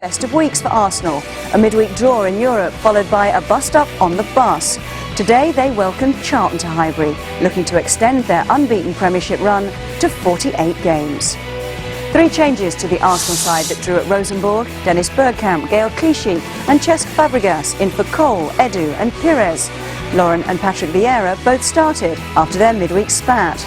Best of weeks for Arsenal, a midweek draw in Europe followed by a bust-up on the bus. Today they welcomed Charlton to Highbury, looking to extend their unbeaten Premiership run to 48 games. 3 changes to the Arsenal side that drew at Rosenborg: Dennis Bergkamp, Gael Clichy and Cesc Fabregas in for Cole, Edu and Pires. Lauren and Patrick Vieira both started after their midweek spat.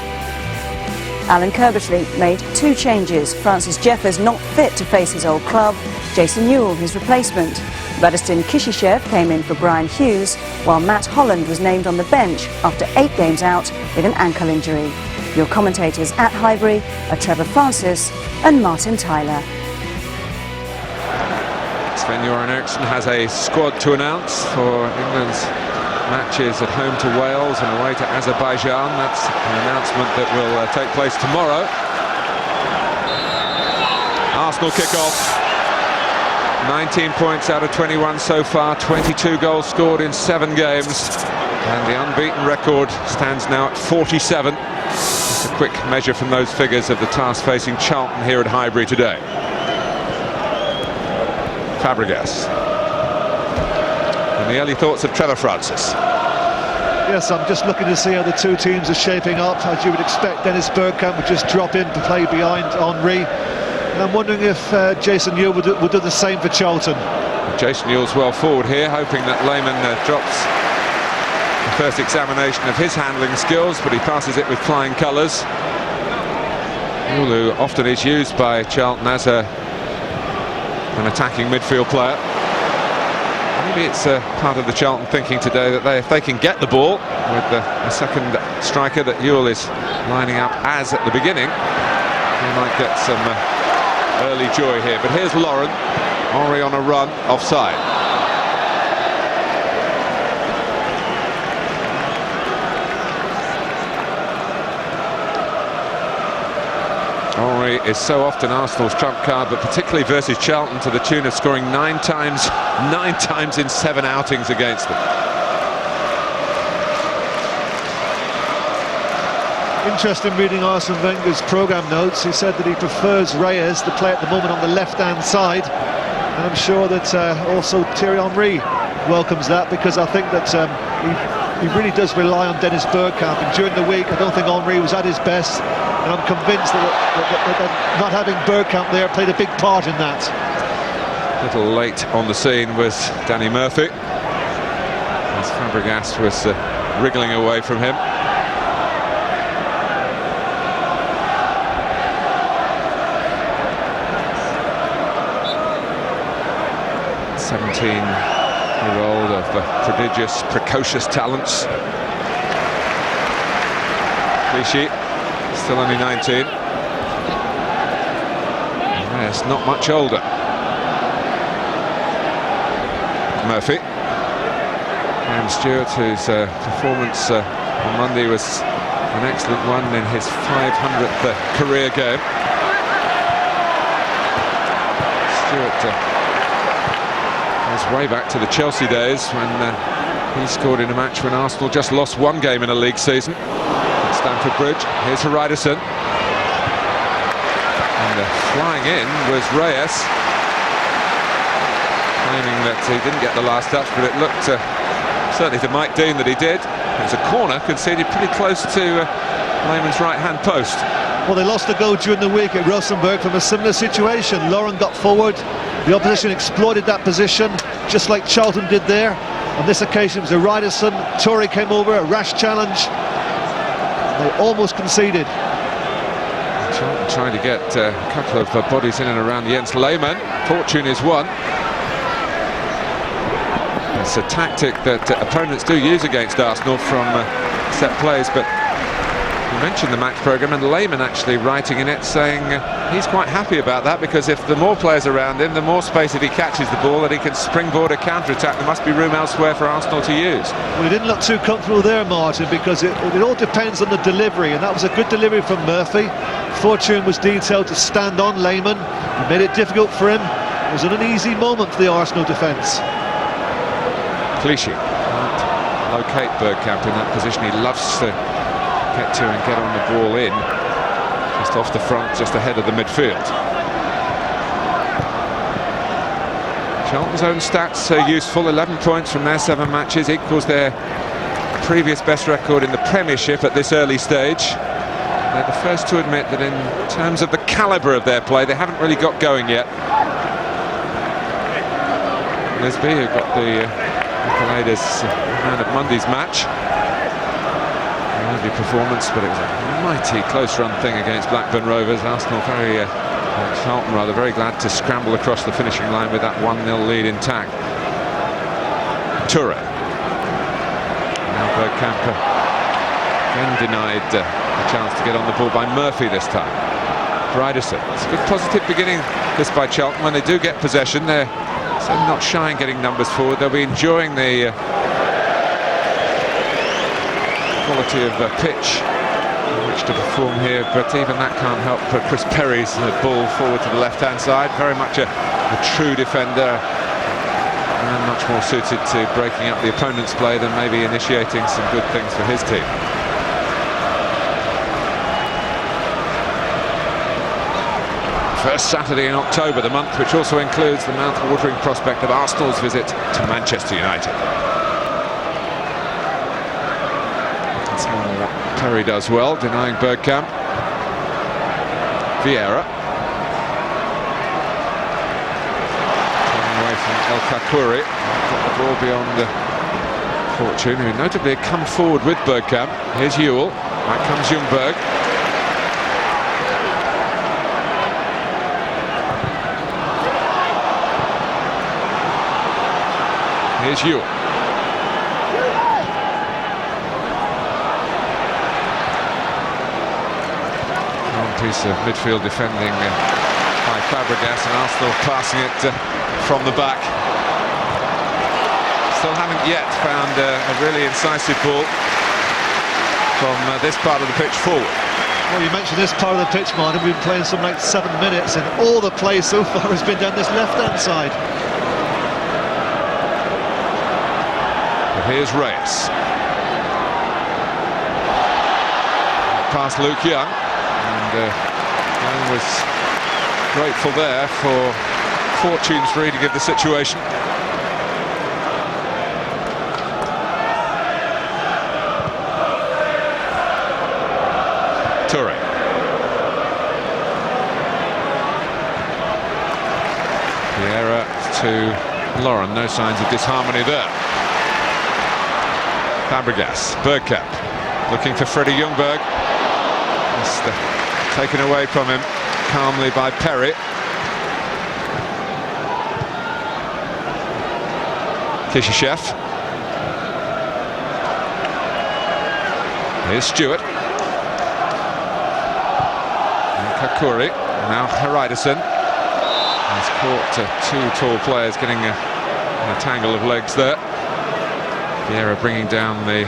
Alan Curbishley made 2 changes. Francis Jeffers not fit to face his old club. Jason Newell, his replacement. Radistin Kishishev came in for Brian Hughes, while Matt Holland was named on the bench after 8 games out with an ankle injury. Your commentators at Highbury are Trevor Francis and Martin Tyler. Sven-Göran Eriksson has a squad to announce for England's matches at home to Wales and away to Azerbaijan. That's an announcement that will take place tomorrow. Arsenal kick-off. 19 points out of 21 so far, 22 goals scored in 7 games, and the unbeaten record stands now at 47. Just a quick measure from those figures of the task facing Charlton here at Highbury today. Fabregas. And the early thoughts of Trevor Francis. Yes, I'm just looking to see how the 2 teams are shaping up. As you would expect, Dennis Bergkamp would just drop in to play behind Henry. And I'm wondering if Jason Newell would do the same for Charlton. Jason Newell's well forward here, hoping that Lehmann drops the first examination of his handling skills, but he passes it with flying colours. Newell, who often is used by Charlton as an attacking midfield player. Maybe it's part of the Charlton thinking today that if they can get the ball with a second striker that Newell is lining up as at the beginning, they might get some early joy here. But here's Lauren. Henry on a run, offside. Henry is so often Arsenal's trump card, but particularly versus Charlton, to the tune of scoring 9 times in 7 outings against them. Interesting reading Arsene Wenger's programme notes. He said that he prefers Reyes to play at the moment on the left-hand side, and I'm sure that also Thierry Henry welcomes that, because I think that he really does rely on Dennis Bergkamp, and during the week I don't think Henry was at his best, and I'm convinced that not having Bergkamp there played a big part in that. A little late on the scene was Danny Murphy, as Fabregas was wriggling away from him. Year-old of prodigious, precocious talents. Clichy, still only 19. Yes, not much older. Murphy. And Stewart, whose performance on Monday was an excellent one in his 500th career game. Stewart way back to the Chelsea days when he scored in a match when Arsenal just lost 1 game in a league season at Stamford Bridge. Here's for Radisson, and flying in was Reyes, claiming that he didn't get the last touch, but it looked certainly to Mike Dean that he did. It was a corner conceded pretty close to Lehmann's right-hand post. Well, they lost a goal during the week at Rosenborg from a similar situation. Lauren got forward, the opposition exploited that position, just like Charlton did there. On this occasion it was a Radisson. Torrey came over, a rash challenge. They almost conceded. Charlton trying to get a couple of bodies in and around Jens Lehmann. Fortune is won. It's a tactic that opponents do use against Arsenal from set plays, but you mentioned the match programme, and Lehmann actually writing in it saying he's quite happy about that, because if the more players around him, the more space if he catches the ball that he can springboard a counter-attack. There must be room elsewhere for Arsenal to use. Well, he didn't look too comfortable there, Martin, because it all depends on the delivery, and that was a good delivery from Murphy. Fortune was detailed to stand on Lehmann. He made it difficult for him. It was an uneasy moment for the Arsenal defence. Clichy can't locate Bergkamp in that position. He loves to get to and get on the ball in, just off the front, just ahead of the midfield. Charlton's own stats are useful. 11 points from their 7 matches, equals their previous best record in the Premiership at this early stage. They're the first to admit that in terms of the calibre of their play, they haven't really got going yet. Lisby, who got the Nicolaides man of Monday's match. Lively performance, but it was a mighty close-run thing against Blackburn Rovers. Arsenal Charlton rather, very glad to scramble across the finishing line with that 1-0 lead intact. Toure. Now Bergkamp then denied a chance to get on the ball by Murphy this time. Reyes. It's a good positive beginning this by Charlton. When they do get possession, they're certainly not shy in getting numbers forward. They'll be enjoying the quality of pitch in which to perform here, but even that can't help Chris Perry's ball forward to the left-hand side. Very much a true defender, and much more suited to breaking up the opponent's play than maybe initiating some good things for his team. First Saturday in October, the month which also includes the mouth-watering prospect of Arsenal's visit to Manchester United. That's what Perry does well, denying Bergkamp. Vieira. Turning away from El Kakouri. Got the ball beyond Fortune, who notably had come forward with Bergkamp. Here's Ewell. Back comes Ljungberg. Here's Ewell. One piece of midfield defending by Fabregas, and Arsenal passing it from the back. Still haven't yet found a really incisive ball from this part of the pitch forward. Well, you mentioned this part of the pitch, Martin. We've been playing something like 7 minutes, and all the play so far has been down this left-hand side. Here's Reyes. Past Luke Young, and Young was grateful there for Fortune's reading of the situation. Toure. Vieira to Lauren, no signs of disharmony there. Fabregas, Bergkamp, looking for Freddie Ljungberg. Just taken away from him calmly by Perry. Kishishev. Here's Stewart. And Kakouri. Now Haridason. He's caught two tall players getting in a tangle of legs there. Vieira bringing down the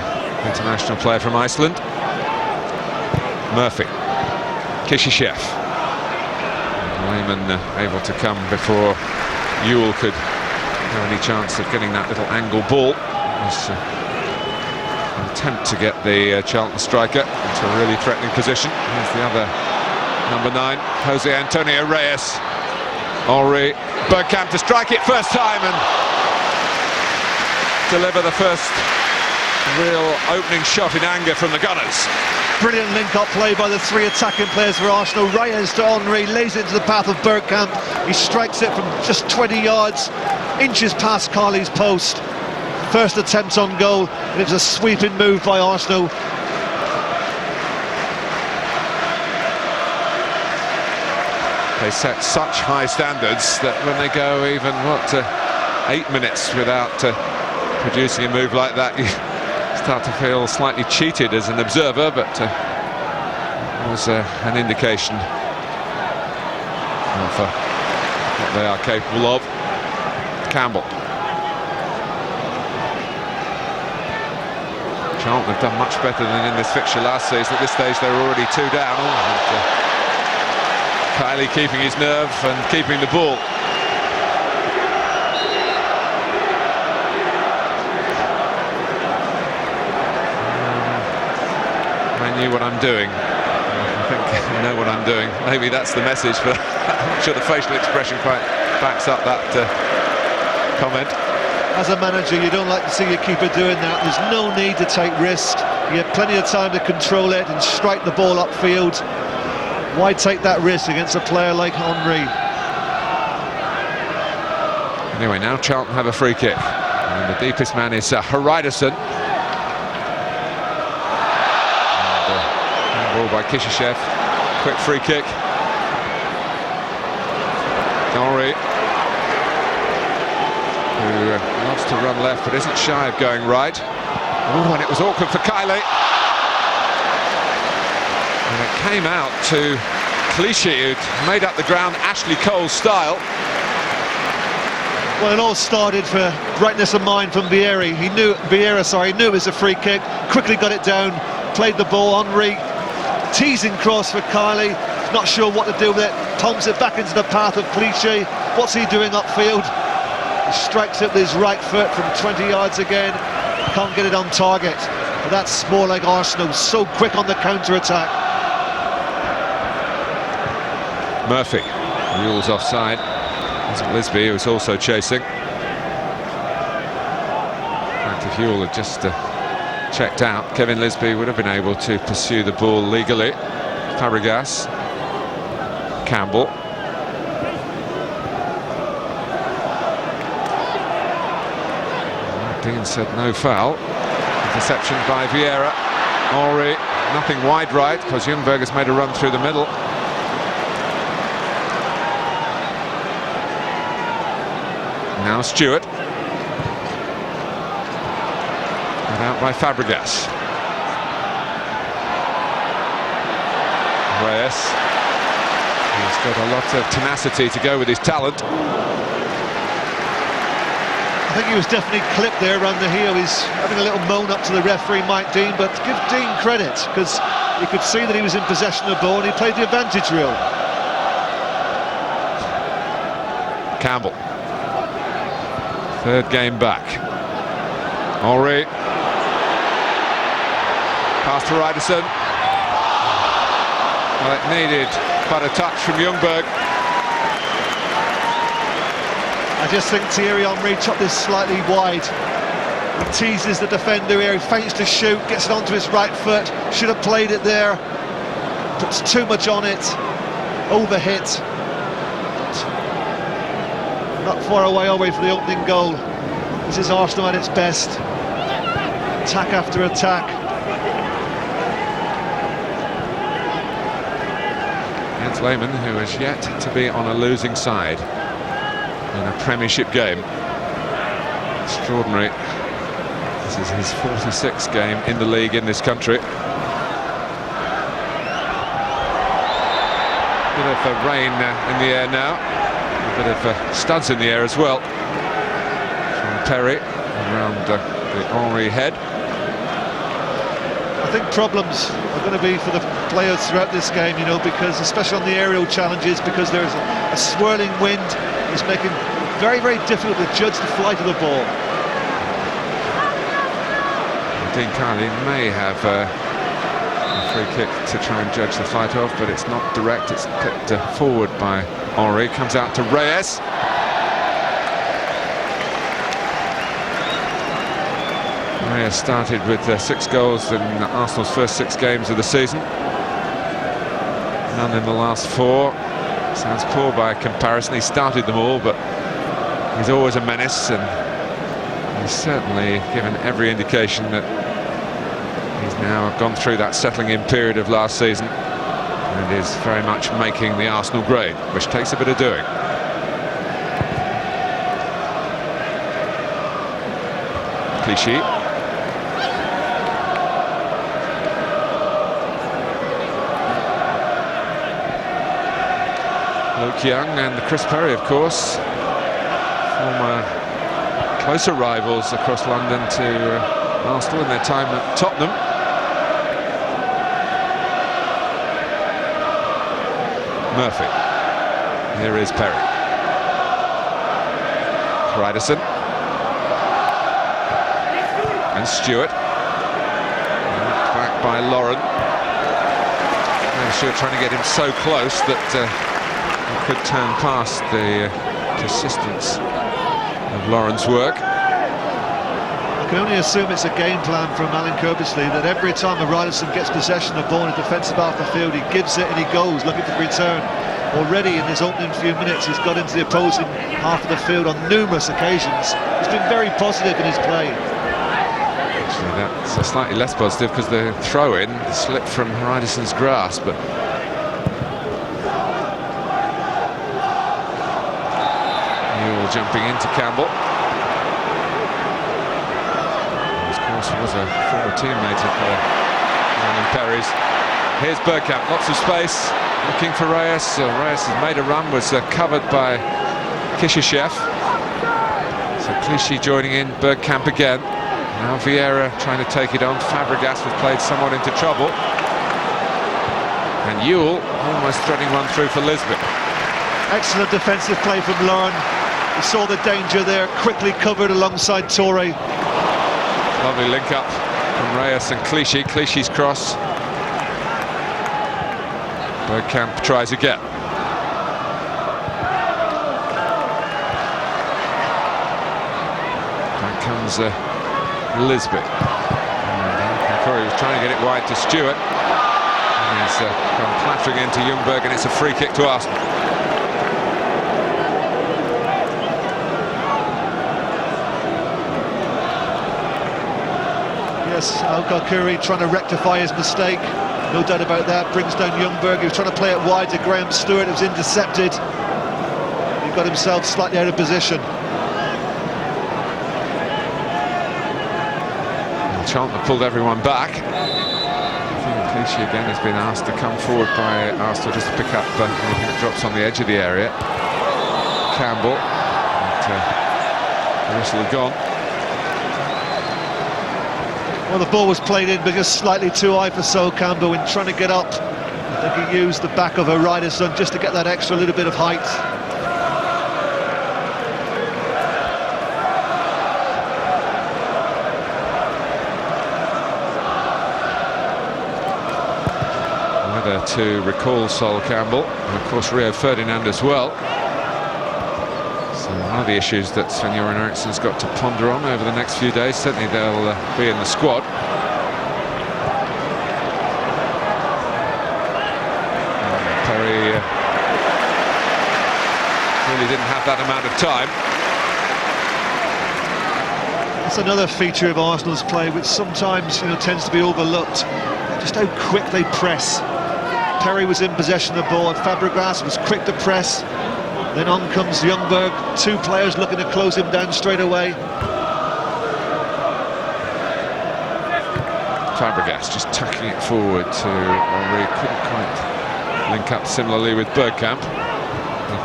international player from Iceland. Murphy. Kishishev. Lehman able to come before Ewell could have any chance of getting that little angle ball. It was an attempt to get the Charlton striker into a really threatening position. Here's the other number 9, Jose Antonio Reyes. Henri Bergkamp to strike it first time and deliver the first real opening shot in anger from the Gunners. Brilliant link-up play by the 3 attacking players for Arsenal. Reyes to Henri, lays into the path of Bergkamp. He strikes it from just 20 yards, inches past Carly's post. First attempt on goal, and it was a sweeping move by Arsenal. They set such high standards that when they go even, 8 minutes without producing a move like that, you start to feel slightly cheated as an observer, but it was an indication of what they are capable of. Campbell. Charlton have done much better than in this fixture last season. At this stage they were already 2 down. Kylie keeping his nerve and keeping the ball. I knew what I'm doing. I think I know what I'm doing. Maybe that's the message, but I'm not sure the facial expression quite backs up that comment. As a manager, you don't like to see your keeper doing that. There's no need to take risks. You have plenty of time to control it and strike the ball upfield. Why take that risk against a player like Henry? Anyway, now Charlton have a free kick. And the deepest man is Reyes. Ball by Kishishev. Quick free kick. Henry, who loves to run left but isn't shy of going right. Oh, and it was awkward for Kylie. And it came out to Clichy, who'd made up the ground Ashley Cole style. Well, it all started for brightness of mind from Vieira. He knew it was a free kick. Quickly got it down, played the ball. Henry, teasing cross for Kylie. Not sure what to do with it. Pumps it back into the path of Clichy. What's he doing upfield? He strikes it with his right foot from 20 yards again. Can't get it on target. But that's more like Arsenal, so quick on the counter-attack. Murphy rules offside. Lisby, who's also chasing. In fact, if Huell had just checked out, Kevin Lisby would have been able to pursue the ball legally. Fabregas, Campbell. Dean said no foul. Interception by Vieira. Henry, nothing wide right, because Ljungberg has made a run through the middle. Now Stewart. And out by Fabregas. Reyes. He's got a lot of tenacity to go with his talent. I think he was definitely clipped there around the heel. He's having a little moan up to the referee, Mike Dean, but give Dean credit, because you could see that he was in possession of the ball and he played the advantage rule. Campbell. Third game back. Henry. Pass to Ryderson. Well, it needed but a touch from Ljungberg. I just think Thierry Henry chopped this slightly wide. He teases the defender here, he feints to shoot, gets it onto his right foot, should have played it there. Puts too much on it, overhit. Not far away, all the way for the opening goal. This is Arsenal at its best. Attack after attack. Jens Lehmann, who has yet to be on a losing side in a Premiership game. Extraordinary. This is his 46th game in the league in this country. Bit of rain in the air now. A bit of studs in the air as well. From Perry around the Henry head. I think problems are going to be for the players throughout this game, you know, because especially on the aerial challenges, because there's a swirling wind, it's making it very, very difficult to judge the flight of the ball. Dean Carley may have a free kick to try and judge the flight of, but it's not direct. It's clipped forward by Henry. Comes out to Reyes. Reyes started with 6 goals in Arsenal's first 6 games of the season. None in the last 4. Sounds poor by comparison. He started them all, but he's always a menace, and he's certainly given every indication that he's now gone through that settling-in period of last season and is very much making the Arsenal grade, which takes a bit of doing. Clichy. Luke Young and Chris Perry, of course, former closer rivals across London to Arsenal in their time at Tottenham. Murphy. Here is Perry. Ryderson. And Stewart. Back by Lauren. And Stewart trying to get him so close that he could turn past the persistence of Lauren's work. I can only assume it's a game plan from Alan Kirbysley that every time a Ryerson gets possession of the ball in the defensive half of the field, he gives it and he goes looking for the return. Already in his opening few minutes, he's got into the opposing half of the field on numerous occasions. He's been very positive in his play. Actually, that's slightly less positive because the throw-in slipped from Rydison's grasp, but Newell jumping into Campbell. Of course, he was a former teammate of Ryan Perry's. Here's Bergkamp, lots of space, looking for Reyes. Reyes has made a run, was covered by Kishishev. So Clichy joining in, Bergkamp again. Now Vieira trying to take it on. Fabregas was played somewhat into trouble. And Ewell almost threading one through for Lisbon. Excellent defensive play from Lauren. He saw the danger there, quickly covered alongside Toure. Lovely link up from Reyes and Clichy. Clichy's cross. Bergkamp tries again. Back comes Lisbon. Curry was trying to get it wide to Stewart. And he's gone clattering into Ljungberg, and it's a free kick to Arsenal. Yes, Al-Khakouri trying to rectify his mistake. No doubt about that. Brings down Ljungberg. He was trying to play it wide to Graham Stewart. It was intercepted. He got himself slightly out of position. Charlton pulled everyone back. I think Clichy again has been asked to come forward by Arsenal just to pick up anything that drops on the edge of the area. Campbell. The whistle had gone. Well, the ball was played in because slightly too high for Sol Campbell in trying to get up. I think he used the back of Rydison just to get that extra little bit of height. Whether to recall Sol Campbell, and of course Rio Ferdinand as well. So one of the issues that Sven-Göran Eriksson's got to ponder on over the next few days. Certainly they'll be in the squad. Perry really didn't have that amount of time. That's another feature of Arsenal's play, which sometimes tends to be overlooked. Just how quick they press. Perry was in possession of the ball, and Fabregas was quick to press. Then on comes Ljungberg, two players looking to close him down straight away. Fabregas just tucking it forward to Henry, couldn't quite link up similarly with Bergkamp.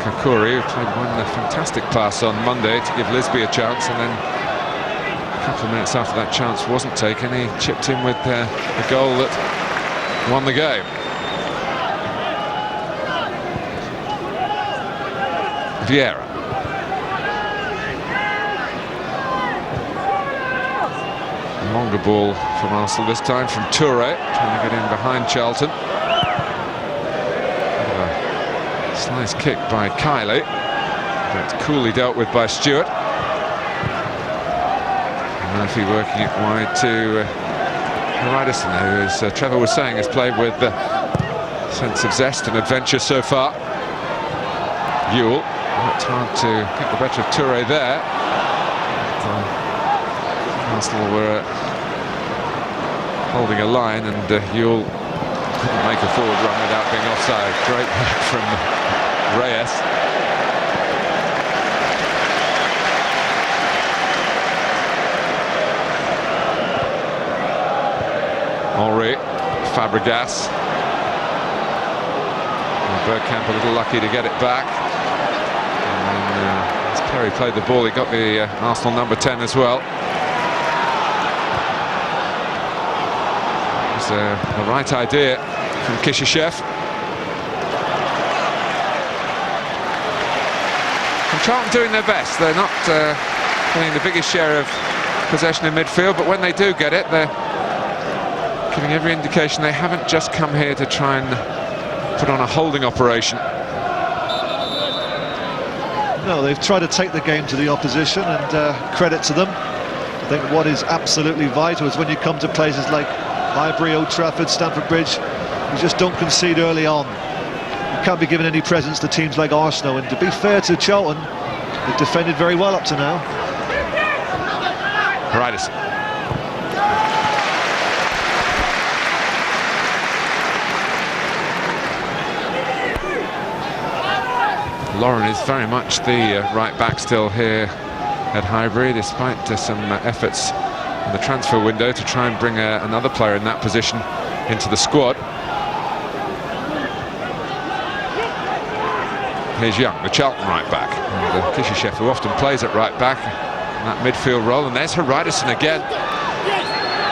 Khakouri, who played one fantastic pass on Monday to give Lisby a chance, and then a couple of minutes after that chance wasn't taken, he chipped in with the goal that won the game. Vieira. Longer ball from Arsenal this time, from Toure, trying to get in behind Charlton. A slice kick by Kiley, but coolly dealt with by Stewart. Murphy working it wide to Rydison, who, as Trevor was saying, has played with a sense of zest and adventure so far. Ewell. It's hard to get the better of Toure there. Arsenal were holding a line, and Ewell couldn't make a forward run without being offside. Great work from Reyes. Henry, Fabregas. And Bergkamp a little lucky to get it back. As Perry played the ball, he got the Arsenal number 10 as well. It was the right idea from Kishishev. And Charlton doing their best. They're not getting the biggest share of possession in midfield, but when they do get it, they're giving every indication they haven't just come here to try and put on a holding operation. No, they've tried to take the game to the opposition, and credit to them. I think what is absolutely vital is when you come to places like Highbury, Old Trafford, Stamford Bridge, you just don't concede early on. You can't be given any presence to teams like Arsenal, and to be fair to Charlton, they've defended very well up to now. Reyes. Lauren is very much the right back still here at Highbury, despite some efforts in the transfer window to try and bring another player in that position into the squad. Here's Young, the Charlton right back. Kishishev, who often plays at right back in that midfield role, and there's Reyes again,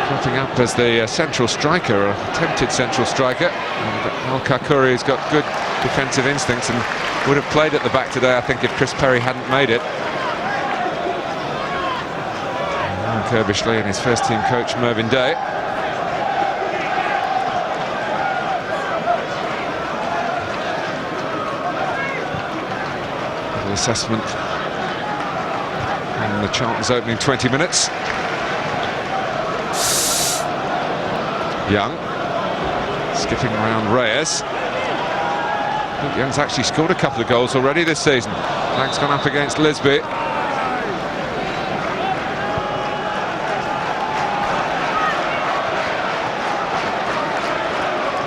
popping up as the central striker, or attempted central striker. And Al Kakuri has got good defensive instincts and would have played at the back today, I think, if Chris Perry hadn't made it. And Kirbishley and his first team coach Mervyn Day. Little assessment on the Charlton's opening 20 minutes. Young skipping around Reyes. I think Young's actually scored a couple of goals already this season. Flank's gone up against Lisby.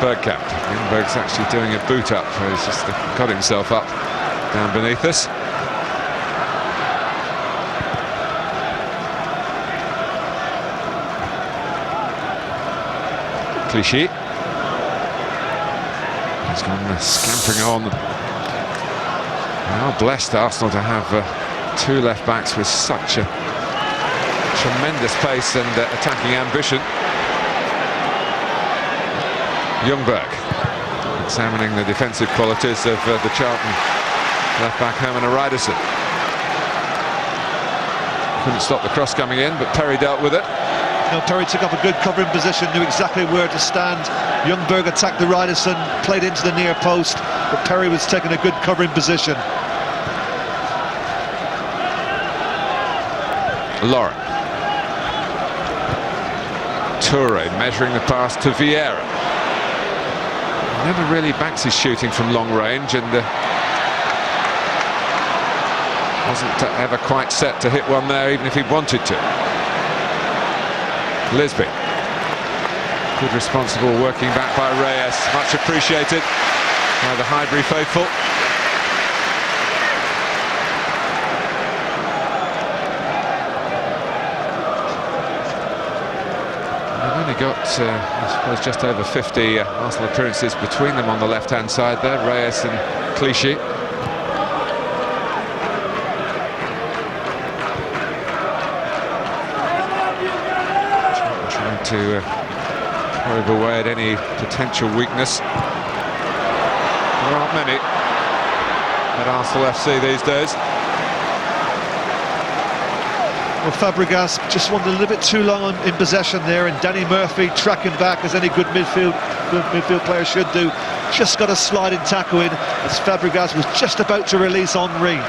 Bergkamp. Ljungberg's actually doing a boot up. He's just got himself up down beneath us. Clichy. He's gone scampering on. They are blessed, Arsenal, to have two left backs with such a tremendous pace and attacking ambition. Ljungberg examining the defensive qualities of the Charlton left back Herman Ryderson. Couldn't stop the cross coming in, but Perry dealt with it. No, Perry took up a good covering position, knew exactly where to stand. Ljungberg attacked the Ryderson, played into the near post, but Perry was taking a good covering position. Lauren. Toure measuring the pass to Vieira. Never really backs his shooting from long range, and wasn't ever quite set to hit one there, even if he wanted to. Lisby. Good responsible working back by Reyes, much appreciated by the Highbury faithful. They've only got, I suppose, just over 50 Arsenal appearances between them on the left-hand side there, Reyes and Clichy. Trying to probe away at any potential weakness. There aren't many at Arsenal FC these days. Well, Fabregas just wanted a little bit too long in possession there, and Danny Murphy tracking back as any good midfield player should do. Just got a sliding tackle in as Fabregas was just about to release Henry.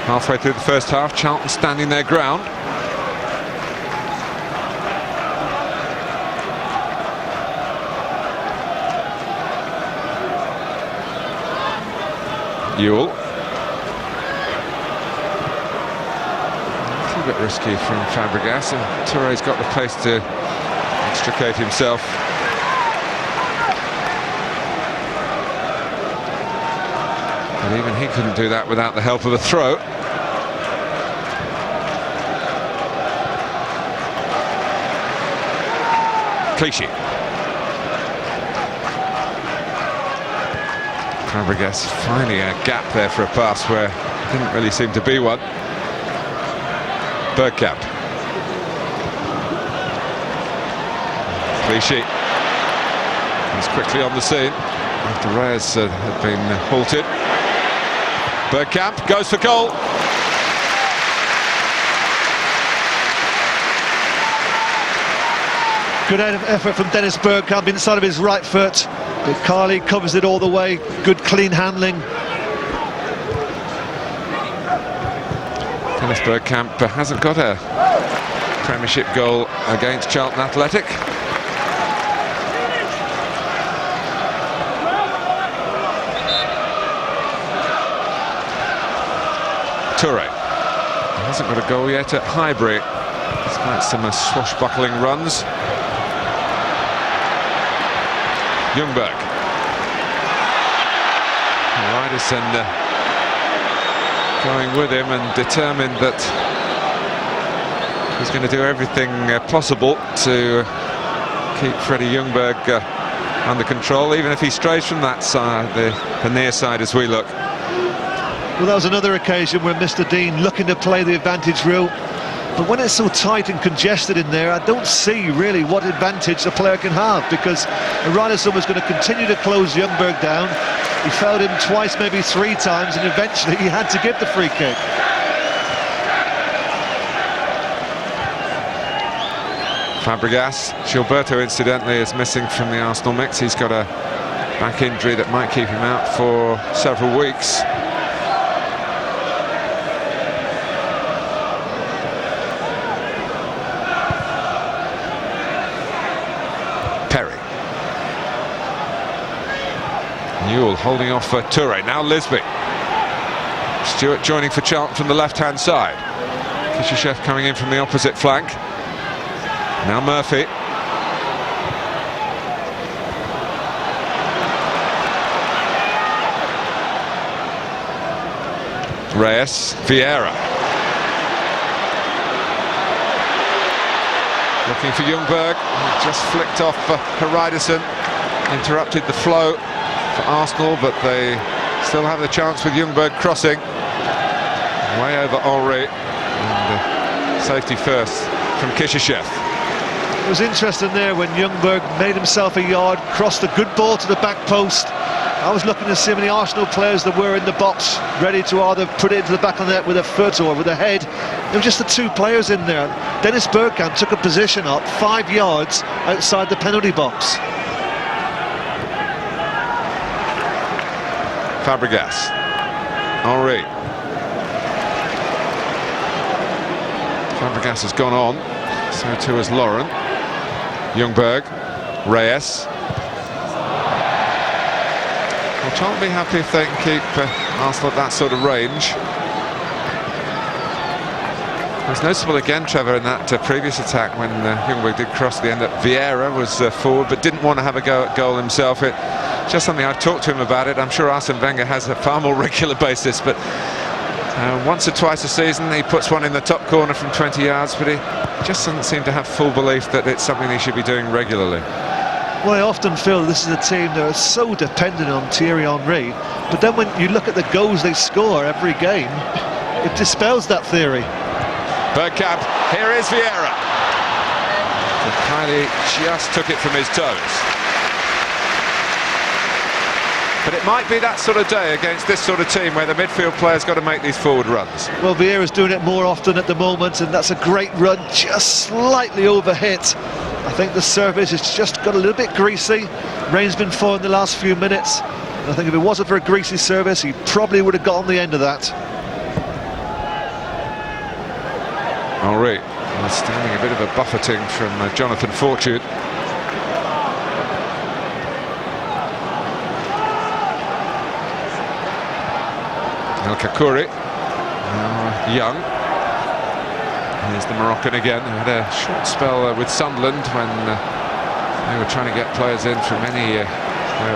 Halfway through the first half, Charlton standing their ground. Ewell. A little bit risky from Fabregas, and Toure's got the pace to extricate himself. But even he couldn't do that without the help of a throw. Clichy. Fabregas finding a gap there for a pass where didn't really seem to be one. Bergkamp. Clichy. He's quickly on the scene after Reyes had been halted. Bergkamp goes for goal. Good effort from Dennis Bergkamp inside of his right foot, but Carly covers it all the way. Good clean handling. Dennis Bergkamp hasn't got a Premiership goal against Charlton Athletic. Toure hasn't got a goal yet at Highbury, despite some swashbuckling runs. Ljungberg. Reyes going with him and determined that he's going to do everything possible to keep Freddie Ljungberg under control, even if he strays from that side, the near side as we look. Well, that was another occasion where Mr. Dean looking to play the advantage rule, but when it's so tight and congested in there, I don't see really what advantage the player can have, because Reyes was going to continue to close Ljungberg down. He fouled him twice, maybe 3 times, and eventually he had to give the free kick. Fabregas. Gilberto, incidentally, is missing from the Arsenal mix. He's got a back injury that might keep him out for several weeks. Newell holding off for Toure. Now Lisby. Stewart joining for Charlton from the left-hand side. Kishishev coming in from the opposite flank. Now Murphy. Reyes. Vieira. Looking for Ljungberg. Just flicked off Reyes. Interrupted the flow for Arsenal, but they still have the chance with Ljungberg crossing way over Henry, and safety first from Kishishev. It was interesting there when Ljungberg made himself a yard, crossed a good ball to the back post. I was looking to see how many Arsenal players there were in the box, ready to either put it into the back of the net with a foot or with a head. There were just the 2 players in there. Dennis Bergkamp took a position up 5 yards outside the penalty box. Fabregas. Henry. Fabregas has gone on, so too has Lauren. Ljungberg. Reyes. Well, Charlton will be happy if they can keep Arsenal at that sort of range. It was noticeable again, Trevor, in that previous attack when Ljungberg did cross the end, that Vieira was forward but didn't want to have a go at goal himself. Just something I've talked to him about it. I'm sure Arsene Wenger has a far more regular basis, but once or twice a season he puts one in the top corner from 20 yards, but he just doesn't seem to have full belief that it's something he should be doing regularly. Well, I often feel this is a team that are so dependent on Thierry Henry, but then when you look at the goals they score every game, it dispels that theory. Bergkamp, here is Vieira. So Kylie just took it from his toes. But it might be that sort of day against this sort of team where the midfield player's got to make these forward runs. Well, Vieira's doing it more often at the moment, and that's a great run, just slightly overhit. I think the surface has just got a little bit greasy. Rain's been falling the last few minutes. I think if it wasn't for a greasy surface, he probably would have got on the end of that. Henry standing a bit of a buffeting from Jonathan Fortune. El Kakuri, Young. Here's the Moroccan again, who had a short spell with Sunderland when they were trying to get players in from any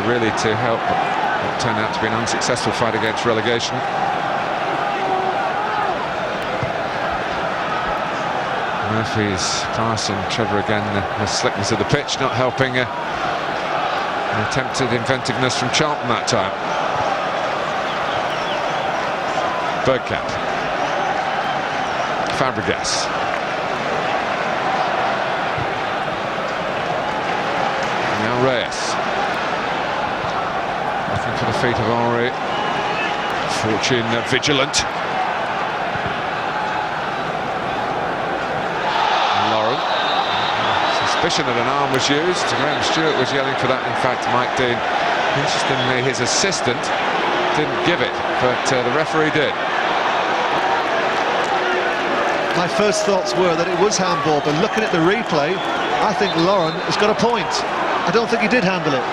really to help what turned out to be an unsuccessful fight against relegation. Murphy's pass, and Trevor again, the slickness of the pitch not helping an attempted inventiveness from Charlton that time. Bergkamp. Fabregas. Now Reyes. Looking for the feet of Henry. Fortune vigilant. suspicion that an arm was used. Graham Stewart was yelling for that. In fact, Mike Dean, interestingly, his assistant didn't give it, but the referee did. My first thoughts were that it was handball, but looking at the replay, I think Lauren has got a point. I don't think he did handle it.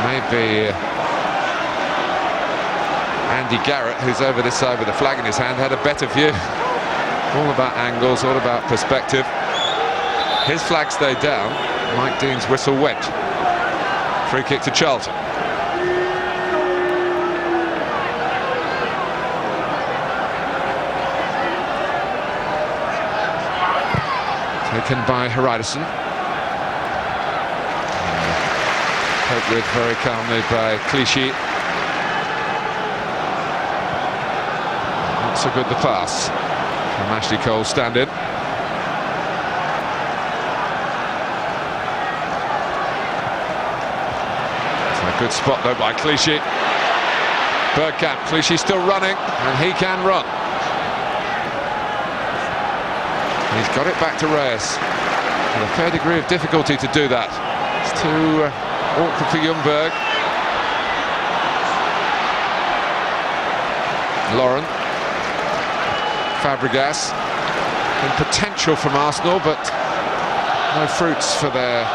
Maybe Andy Garrett, who's over this side with a flag in his hand, had a better view. All about angles, all about perspective. His flag stayed down. Mike Dean's whistle went. Free kick to Charlton. Taken by Reyes. Coped with very calmly by Clichy. Not so good the pass from Ashley Cole standing. It's a good spot though by Clichy. Bergkamp, Clichy still running, and he can run. He's got it back to Reyes with a fair degree of difficulty to do that. It's too awkward for Ljungberg. Lauren. Fabregas. And potential from Arsenal, but no fruits for their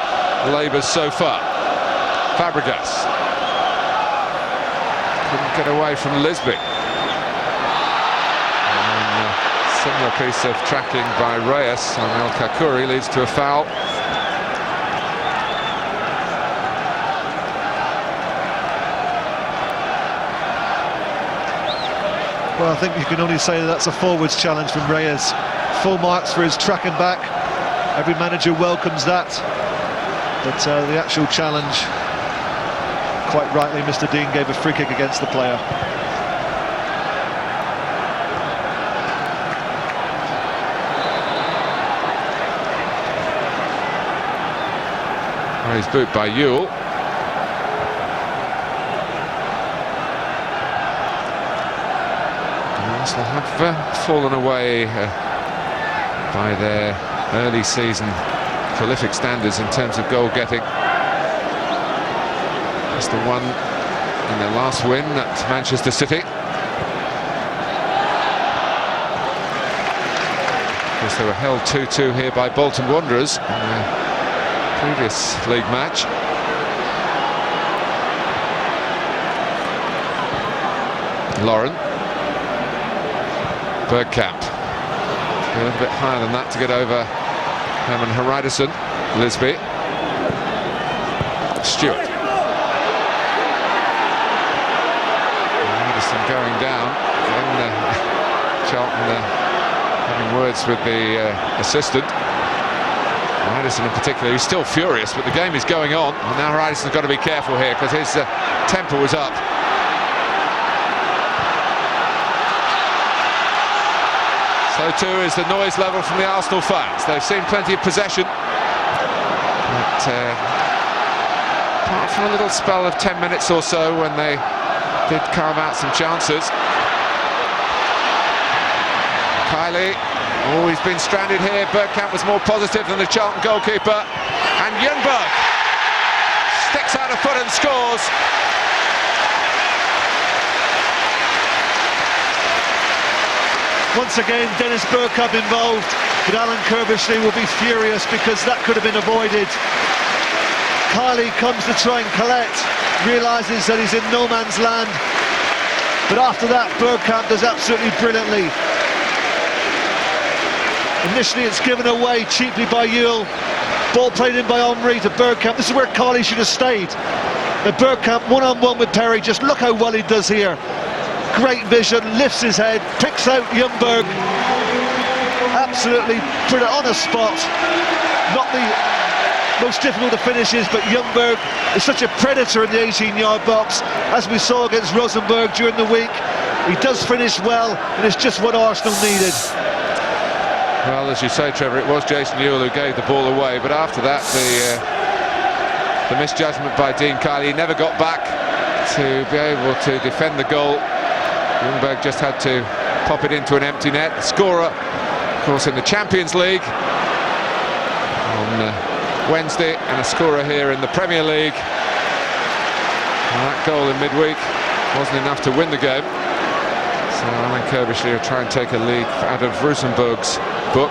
labours so far. Fabregas. Couldn't get away from Lisby. Similar piece of tracking by Reyes on El Kakuri leads to a foul. Well, I think you can only say that that's a forwards challenge from Reyes. Full marks for his tracking back. Every manager welcomes that. But the actual challenge, quite rightly, Mr. Dean gave a free kick against the player. He's boot by Ewell. Arsenal have fallen away by their early season prolific standards in terms of goal getting. Just the one in their last win at Manchester City. Of course, they were held 2-2 here by Bolton Wanderers in their previous league match. Lauren. Bergkamp. A little bit higher than that to get over Herman Hreiderson. Lisby. Stewart. Hreiderson going down. Then Charlton having words with the assistant. Hreiderson in particular, he's still furious, but the game is going on, and now Hreiderson's got to be careful here because his temper was up. So too is the noise level from the Arsenal fans. They've seen plenty of possession, but apart from a little spell of 10 minutes or so when they did carve out some chances. Kylie. Oh, he's been stranded here. Bergkamp was more positive than the Charlton goalkeeper. And Ljungberg sticks out a foot and scores. Once again, Dennis Bergkamp involved, but Alan Kirbishley will be furious because that could have been avoided. Kylie comes to try and collect, realises that he's in no man's land. But after that, Bergkamp does absolutely brilliantly. Initially it's given away cheaply by Ewell. Ball played in by Henry to Bergkamp. This is where Kylie should have stayed. The Bergkamp one-on-one with Perry. Just look how well he does here. Great vision, lifts his head, picks out Ljungberg. Absolutely put it on the spot. Not the most difficult of finishes, but Ljungberg is such a predator in the 18-yard box, as we saw against Rosenborg during the week. He does finish well, and it's just what Arsenal needed. Well, as you say, Trevor, it was Jason Ewell who gave the ball away, but after that, the misjudgment by Dean Kylie, never got back to be able to defend the goal. Ljungberg just had to pop it into an empty net. The scorer, of course, in the Champions League. Well, on Wednesday, and a scorer here in the Premier League. And that goal in midweek wasn't enough to win the game. So Alan Kirbishley will try and take a lead out of Rosenberg's book.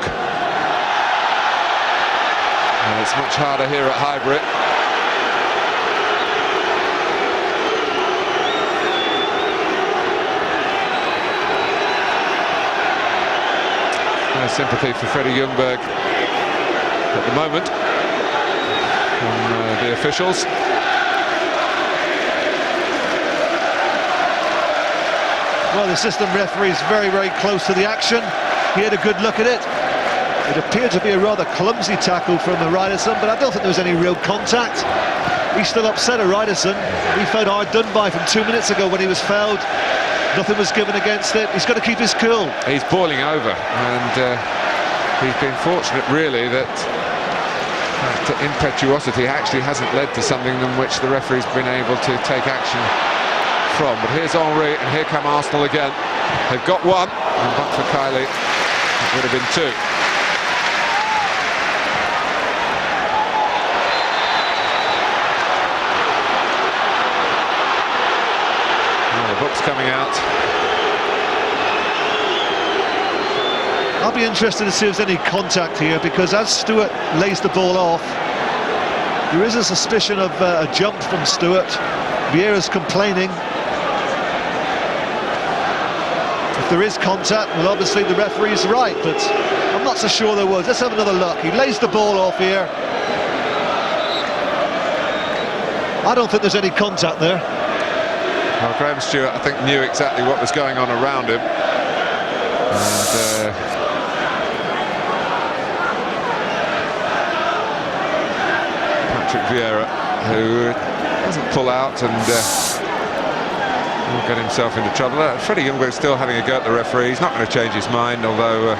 And it's much harder here at Highbury. No sympathy for Freddie Ljungberg at the moment from the officials. Well, the assistant referee is very, very close to the action. He had a good look at it. It appeared to be a rather clumsy tackle from Reyes, but I don't think there was any real contact. He's still upset at Reyes. He felt hard done by from 2 minutes ago when he was fouled. Nothing was given against it. He's got to keep his cool. He's boiling over, and he's been fortunate, really, that impetuosity actually hasn't led to something in which the referee's been able to take action from. But here's Henry, and here come Arsenal again. They've got one, and but for Kylie, it would have been two. Book's coming out. I'll be interested to see if there's any contact here, because as Stewart lays the ball off, there is a suspicion of a jump from Stewart. Vieira's complaining. If there is contact, well, obviously the referee's right, but I'm not so sure there was. Let's have another look. He lays the ball off here. I don't think there's any contact there. Well, Graham Stewart, I think, knew exactly what was going on around him. And Patrick Vieira, who doesn't pull out and will get himself into trouble. Freddie Ljungberg still having a go at the referee. He's not going to change his mind, although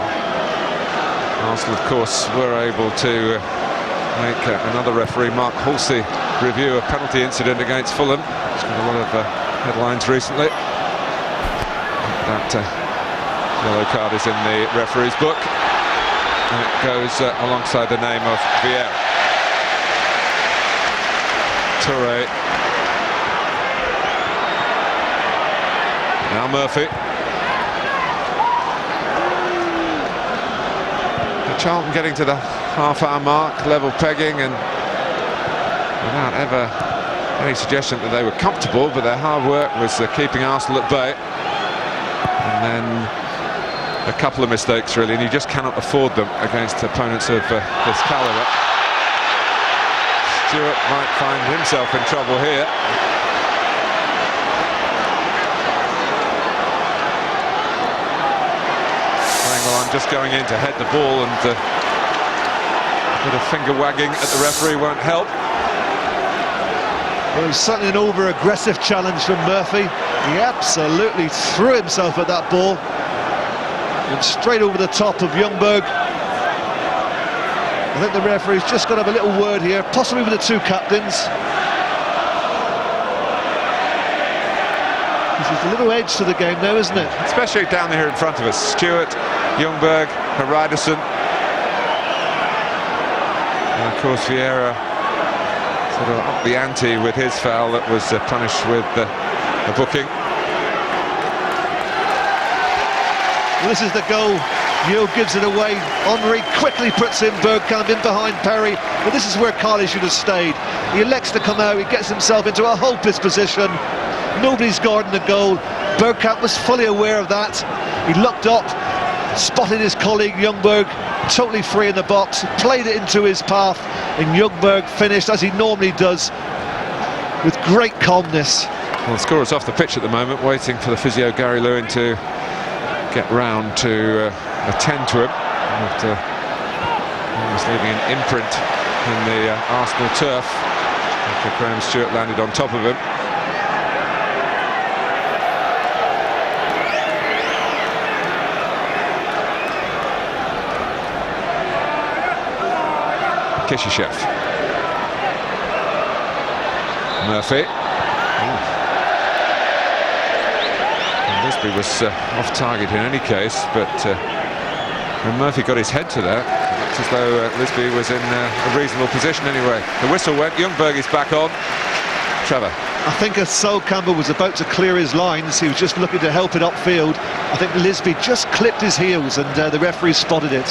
Arsenal, of course, were able to make another referee, Mark Halsey, review a penalty incident against Fulham. It's got a lot of headlines recently. That yellow card is in the referee's book, and it goes alongside the name of Vieira. Toure. Now Murphy. Charlton getting to the half-hour mark, level pegging, and without ever any suggestion that they were comfortable, but their hard work was keeping Arsenal at bay. And then a couple of mistakes, really, and you just cannot afford them against opponents of this calibre. Stewart might find himself in trouble here. Saying, well, I'm just going in to head the ball, and a bit of finger wagging at the referee won't help. Well, it was certainly an over-aggressive challenge from Murphy. He absolutely threw himself at that ball and straight over the top of Ljungberg. I think the referee's just got to have a little word here, possibly with the two captains. There's a little edge to the game now, isn't it? Especially down here in front of us. Stewart, Ljungberg, Reyes, and of course Vieira sort of up the ante with his foul that was punished with a booking. Well, this is the goal. Yo gives it away. Henry quickly puts in Bergkamp in behind Perry, but this is where Carly should have stayed. He elects to come out. He gets himself into a hopeless position. Nobody's guarding the goal. Bergkamp was fully aware of that. He looked up, spotted his colleague Ljungberg totally free in the box, played it into his path, and Ljungberg finished as he normally does, with great calmness. Well, the scorer's off the pitch at the moment, waiting for the physio Gary Lewin to get round to attend to him after almost leaving an imprint in the Arsenal turf after Graham Stewart landed on top of him. Kishishev. Murphy. Lisby was off target in any case, but when Murphy got his head to that, looked as though Lisby was in a reasonable position anyway. The whistle went, Ljungberg is back on. Trevor. I think as Sol Campbell was about to clear his lines, he was just looking to help it upfield. I think Lisby just clipped his heels and the referee spotted it.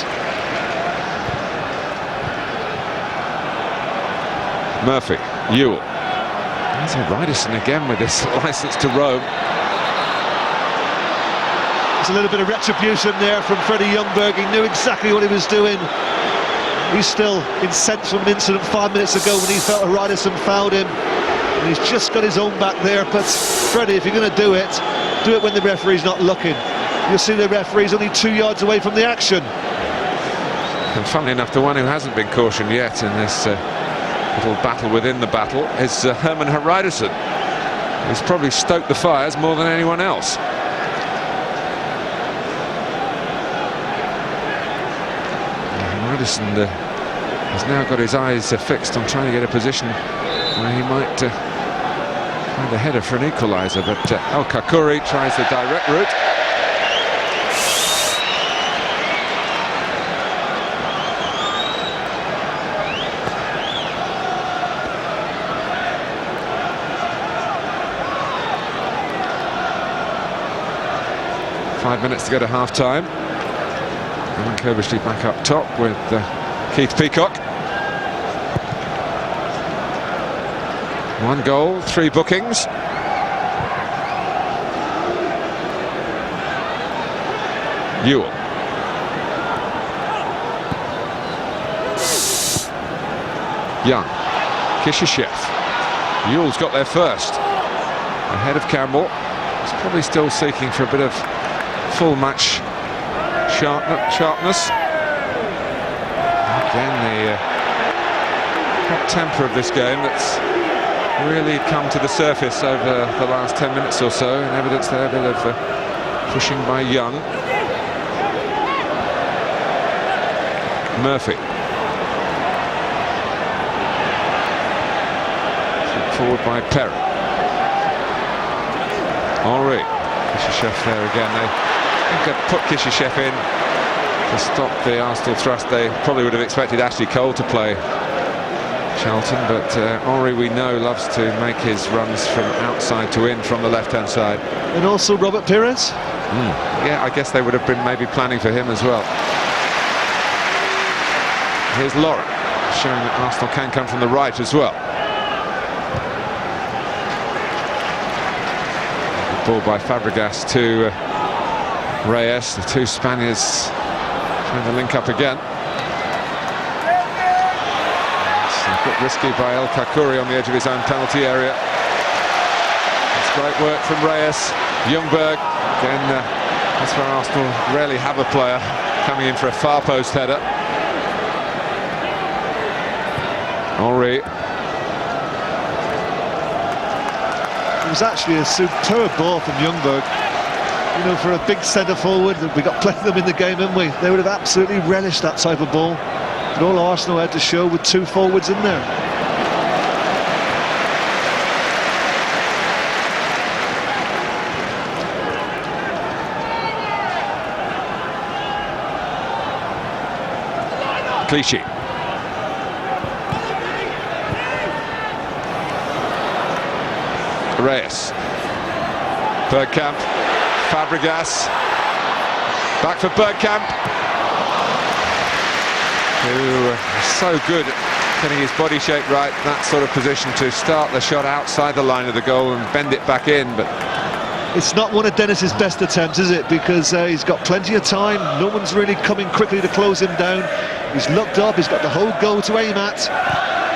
Murphy, Ewell. There's a Reyes again with this licence to roam. There's a little bit of retribution there from Freddie Ljungberg. He knew exactly what he was doing. He's still incensed from an incident 5 minutes ago when he felt Reyes fouled him. And he's just got his own back there. But Freddie, if you're going to do it when the referee's not looking. You'll see the referee's only 2 yards away from the action. And funnily enough, the one who hasn't been cautioned yet in this little battle within the battle is Herman Hreidersen, who's probably stoked the fires more than anyone else. Hreidersen has now got his eyes fixed on trying to get a position where he might find a header for an equaliser, but El Kakuri tries the direct route. Five minutes to go to half-time. And Kovacic back up top with Keith Peacock. 1 goal, 3 bookings. Ewell. Young. Kishishev. Ewell's got there first. Ahead of Campbell. He's probably still seeking for a bit of full match sharpness. Again, the hot temper of this game that's really come to the surface over the last 10 minutes or so, and evidence there a bit of pushing by Young. Murphy. Forward by Perry. Henri. Kishishev there again. They think they'd put Kishishev in to stop the Arsenal thrust. They probably would have expected Ashley Cole to play Charlton, but Henri, we know, loves to make his runs from outside to in from the left-hand side. And also Robert Pires. Yeah, I guess they would have been maybe planning for him as well. Here's Lauren, showing that Arsenal can come from the right as well. Ball by Fabregas to Reyes. The two Spaniards trying to link up again. It's a bit risky by El Kakuri on the edge of his own penalty area. It's great work from Reyes. Ljungberg, again, that's where Arsenal rarely have a player coming in for a far post header. Henri. It was actually a superb ball from Ljungberg. You know, for a big centre forward, we got plenty of them in the game, haven't we? They would have absolutely relished that type of ball. But all Arsenal had to show with 2 forwards in there. Clichy. Reyes. Bergkamp. Fabregas. Back for Bergkamp, who is so good at getting his body shape right, that sort of position to start the shot outside the line of the goal and bend it back in. But it's not one of Dennis's best attempts, is it? Because he's got plenty of time. No one's really coming quickly to close him down. He's looked up. He's got the whole goal to aim at.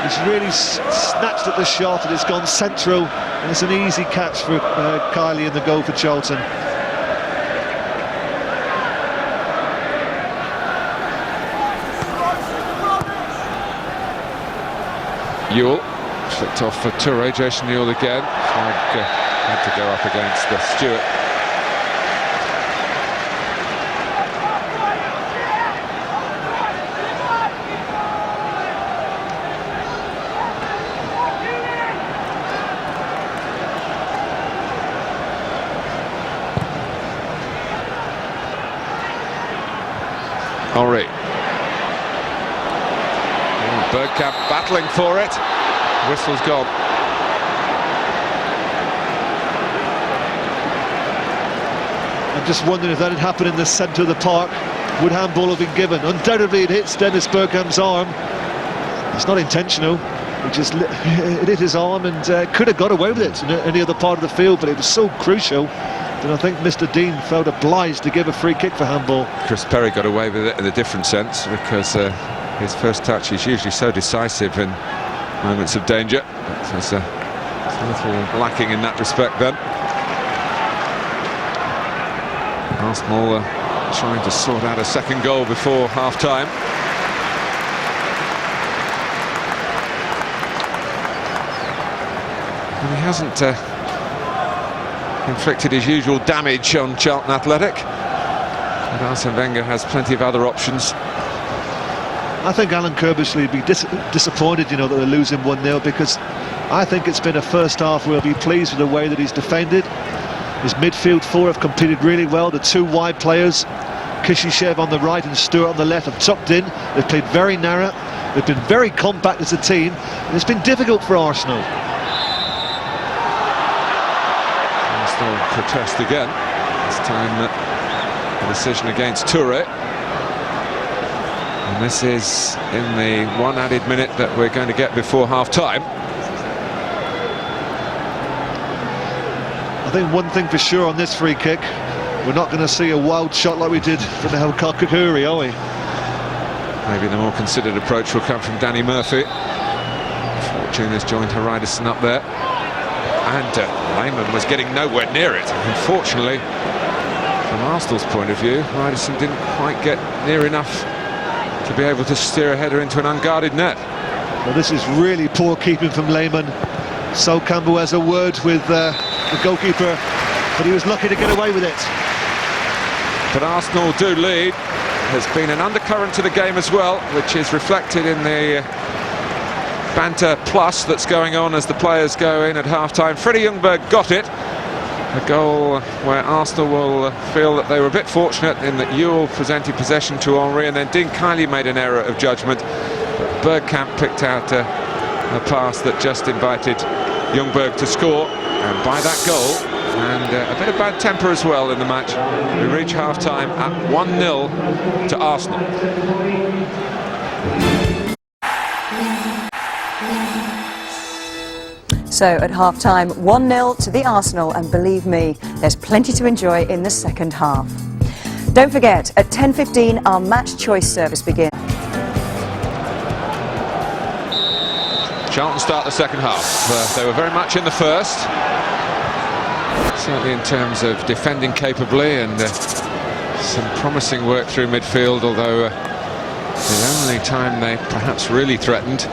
He's really snatched at the shot, and it's gone central. And it's an easy catch for Kylie in the goal for Charlton. Ewell flicked off for Toure. Jason Ewell again. Flag had to go up against Stewart. Henri. Bergkamp battling for it. Whistle's gone. I'm just wondering if that had happened in the centre of the park, would handball have been given? Undoubtedly it hits Dennis Bergkamp's arm. It's not intentional. It hit his arm and could have got away with it in any other part of the field, but it was so crucial that I think Mr. Dean felt obliged to give a free kick for handball. Chris Perry got away with it in a different sense, because his first touch is usually so decisive in moments of danger. It's a little lacking in that respect then. Arsenal trying to sort out a second goal before half-time. And he hasn't inflicted his usual damage on Charlton Athletic. But Arsene Wenger has plenty of other options. I think Alan Kirbishley would be disappointed, that they're losing 1-0, because I think it's been a first half where he'll be pleased with the way that he's defended. His midfield four have competed really well. The two wide players, Kishishev on the right and Stewart on the left, have tucked in. They've played very narrow. They've been very compact as a team, and it's been difficult for Arsenal. Arsenal protest again. This time a decision against Toure. And this is in the one added minute that we're going to get before half-time. I think one thing for sure on this free kick, we're not going to see a wild shot like we did from El Kakakuri, are we? Maybe the more considered approach will come from Danny Murphy. Fortune has joined Reyes up there. And Lehmann was getting nowhere near it. Unfortunately, from Arsenal's point of view, Reyes didn't quite get near enough to be able to steer a header into an unguarded net. Well, this is really poor keeping from Lehmann. So Campbell has a word with the goalkeeper, but he was lucky to get away with it. But Arsenal do lead. There's been an undercurrent to the game as well, which is reflected in the banter plus that's going on as the players go in at half-time. Freddie Ljungberg got it. A goal where Arsenal will feel that they were a bit fortunate in that Ewell presented possession to Henry, and then Dean Kiely made an error of judgment. But Bergkamp picked out a pass that just invited Ljungberg to score, and by that goal and a bit of bad temper as well in the match, we reach half-time at 1-0 to Arsenal. So at half-time, 1-0 to the Arsenal, and believe me, there's plenty to enjoy in the second half. Don't forget, at 10:15 our match choice service begins. Charlton start the second half. They were very much in the first, certainly in terms of defending capably, and some promising work through midfield, although the only time they perhaps really threatened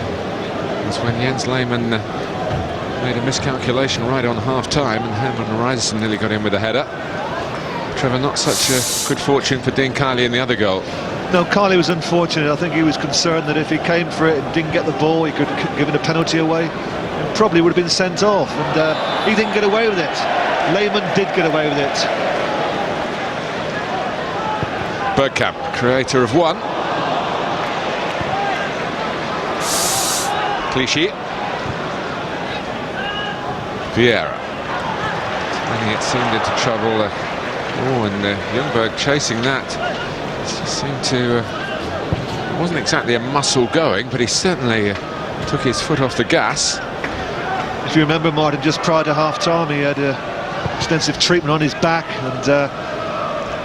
was when Jens Lehmann made a miscalculation right on half-time, and Herman Reyes nearly got in with a header. Trevor, not such a good fortune for Dean Kiely in the other goal. No, Kiely was unfortunate. I think he was concerned that if he came for it and didn't get the ball, he could have given a penalty away and probably would have been sent off, and he didn't get away with it. Lehmann did get away with it. Bergkamp, creator of one. Clichy. Vieira. And it seemed into trouble. And Ljungberg chasing that. Seemed to... it wasn't exactly a muscle going, but he certainly took his foot off the gas. If you remember, Martin, just prior to half-time, he had extensive treatment on his back, and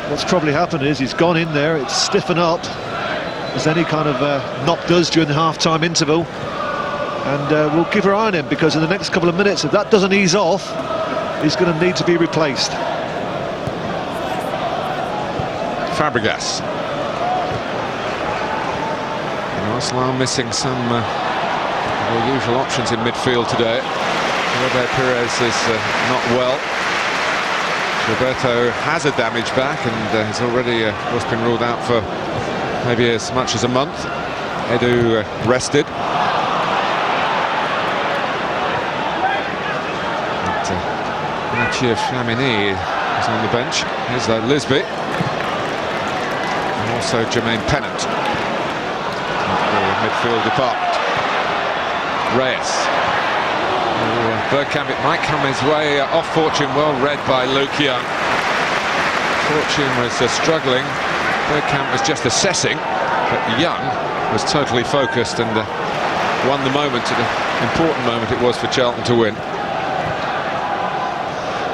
what's probably happened is he's gone in there, it's stiffened up, as any kind of knock does during the half-time interval. And we'll keep our eye on him, because in the next couple of minutes, if that doesn't ease off, he's going to need to be replaced. Fabregas. Arsenal missing some of their usual options in midfield today. Robert Pires is not well. Roberto has a damage back and has already, of course, been ruled out for maybe as much as a month. Edu rested. Mathieu Flamini is on the bench. Here's Lisby. And also Jermaine Pennant. The midfield department. Reyes. Bergkamp, it might come his way. Off Fortune, well read by Luke Young. Fortune was struggling. Bergkamp was just assessing, but Young was totally focused and won the moment, an important moment it was for Charlton to win.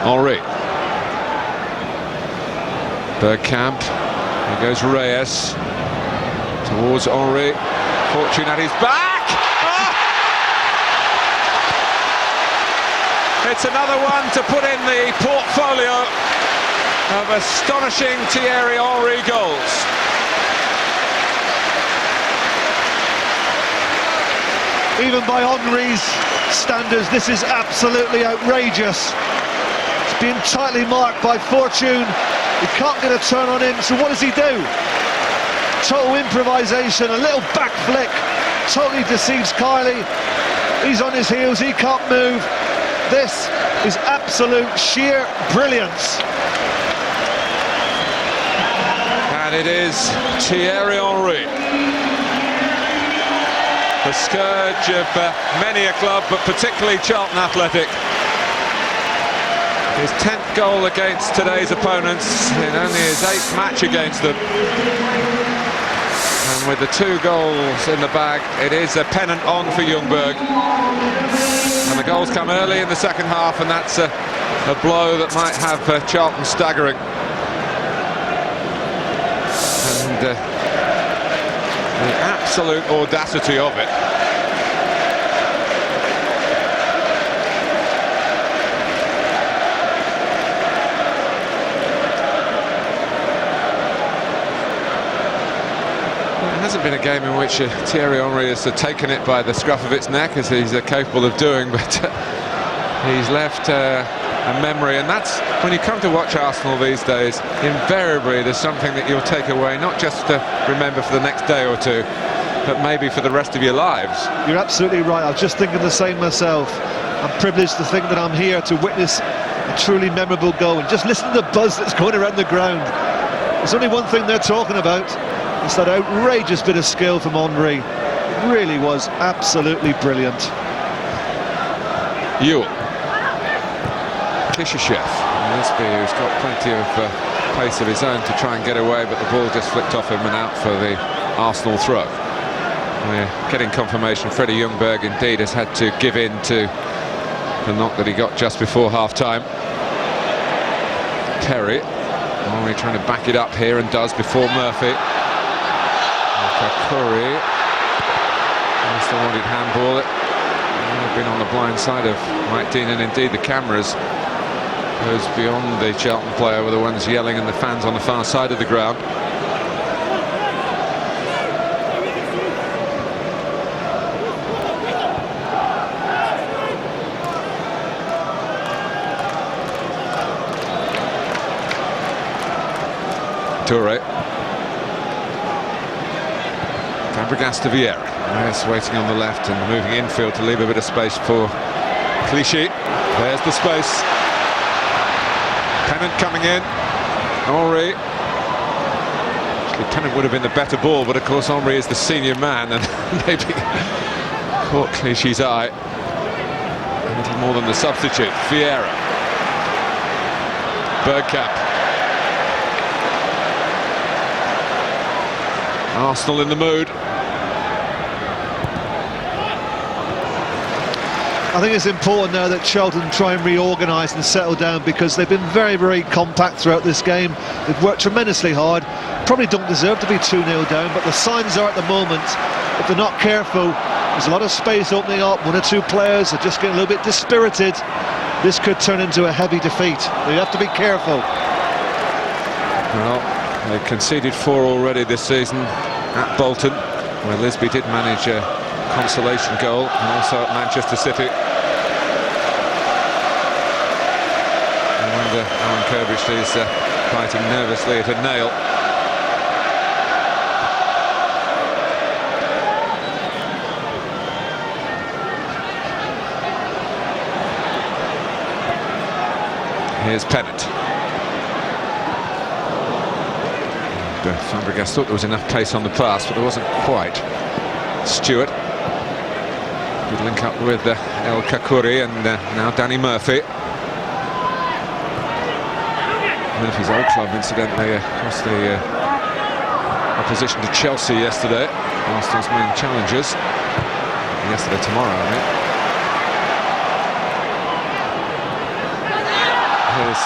Henry. Bergkamp. Here goes Reyes. Towards Henry. Fortune at his back. Oh! It's another one to put in the portfolio of astonishing Thierry Henry goals. Even by Henry's standards, this is absolutely outrageous. It's being tightly marked by Fortune. He can't get a turn on him, so what does he do? Total improvisation, a little back flick, totally deceives Kylie. He's on his heels, he can't move. This is absolute sheer brilliance. And it is Thierry Henry, the scourge of many a club, but particularly Charlton Athletic. His 10th goal against today's opponents in only his 8th match against them. And with the 2 goals in the bag, it is a pennant on for Ljungberg. And the goals come early in the second half, and that's a blow that might have Charlton staggering. And the absolute audacity of it. It hasn't been a game in which Thierry Henry has taken it by the scruff of its neck, as he's capable of doing, but he's left a memory, and that's when you come to watch Arsenal these days, invariably there's something that you'll take away, not just to remember for the next day or two, but maybe for the rest of your lives. You're absolutely right. I was just thinking the same myself. I'm privileged to think that I'm here to witness a truly memorable goal, and just listen to the buzz that's going around the ground. There's only one thing they're talking about. It's that outrageous bit of skill from Henry. It really was absolutely brilliant. Ewell. Kishishev. Lisby, who's got plenty of pace of his own to try and get away, but the ball just flicked off him and out for the Arsenal throw. We're getting confirmation Freddie Ljungberg indeed has had to give in to the knock that he got just before half-time. Perry. Henry trying to back it up here, and does before Murphy. Curry. Still wanted handball it. Been on the blind side of Mike Dean, and indeed the cameras goes beyond the Charlton player, with the ones yelling and the fans on the far side of the ground. Toure. Fabregas to Vieira. Reyes waiting on the left and moving infield to leave a bit of space for Clichy. There's the space. Pennant coming in. Henry. Actually, Pennant would have been the better ball, but of course Henry is the senior man and maybe caught Clichy's eye. A little more than the substitute. Vieira. Bergkamp. Arsenal in the mood. I think it's important now that Charlton try and reorganise and settle down, because they've been very, very compact throughout this game. They've worked tremendously hard. Probably don't deserve to be 2-0 down, but the signs are at the moment, if they're not careful, there's a lot of space opening up. 1 or 2 players are just getting a little bit dispirited. This could turn into a heavy defeat. They have to be careful. Well, they've conceded 4 already this season at Bolton, where Lisby did manage a consolation goal, and also at Manchester City. I wonder Alan Kirbysh is fighting nervously at a nail. Here's Pennant. Fabregas thought there was enough pace on the pass, but there wasn't quite. Stewart. Good link up with El Kakuri and now Danny Murphy. Murphy's old club, incidentally, across the opposition to Chelsea yesterday. Arsenal's main challengers. Yesterday, tomorrow, I think. Here's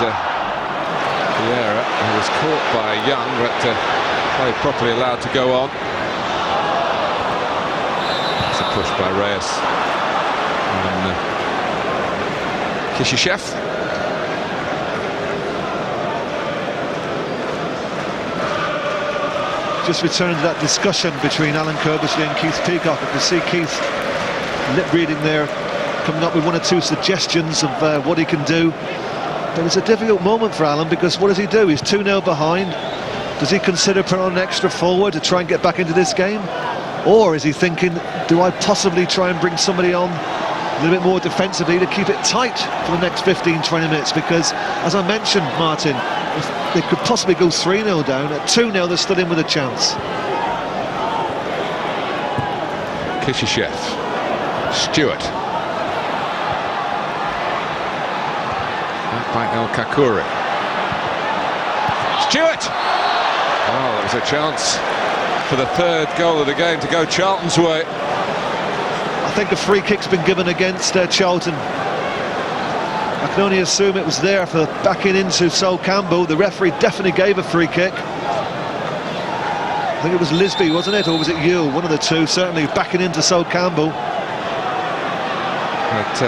Vieira, who was caught by Young, but play properly allowed to go on. It's a push by Reyes and Kishishev. Just returning to that discussion between Alan Kirbysley and Keith Peacock. I can see Keith lip reading there, coming up with one or two suggestions of what he can do. But it's a difficult moment for Alan, because what does he do? He's 2-0 behind. Does he consider putting on an extra forward to try and get back into this game? Or is he thinking, do I possibly try and bring somebody on a little bit more defensively to keep it tight for the next 15-20 minutes? Because, as I mentioned, Martin, if they could possibly go 3-0 down. At 2-0, they're still in with a chance. Kishishev. Stewart. Back by El Kakuri. Stewart! Oh, there was a chance for the third goal of the game to go Charlton's way. I think a free kick's been given against Charlton. I can only assume it was there for backing into Sol Campbell. The referee definitely gave a free kick. I think it was Lisby, wasn't it? Or was it Yule? One of the two, certainly backing into Sol Campbell. But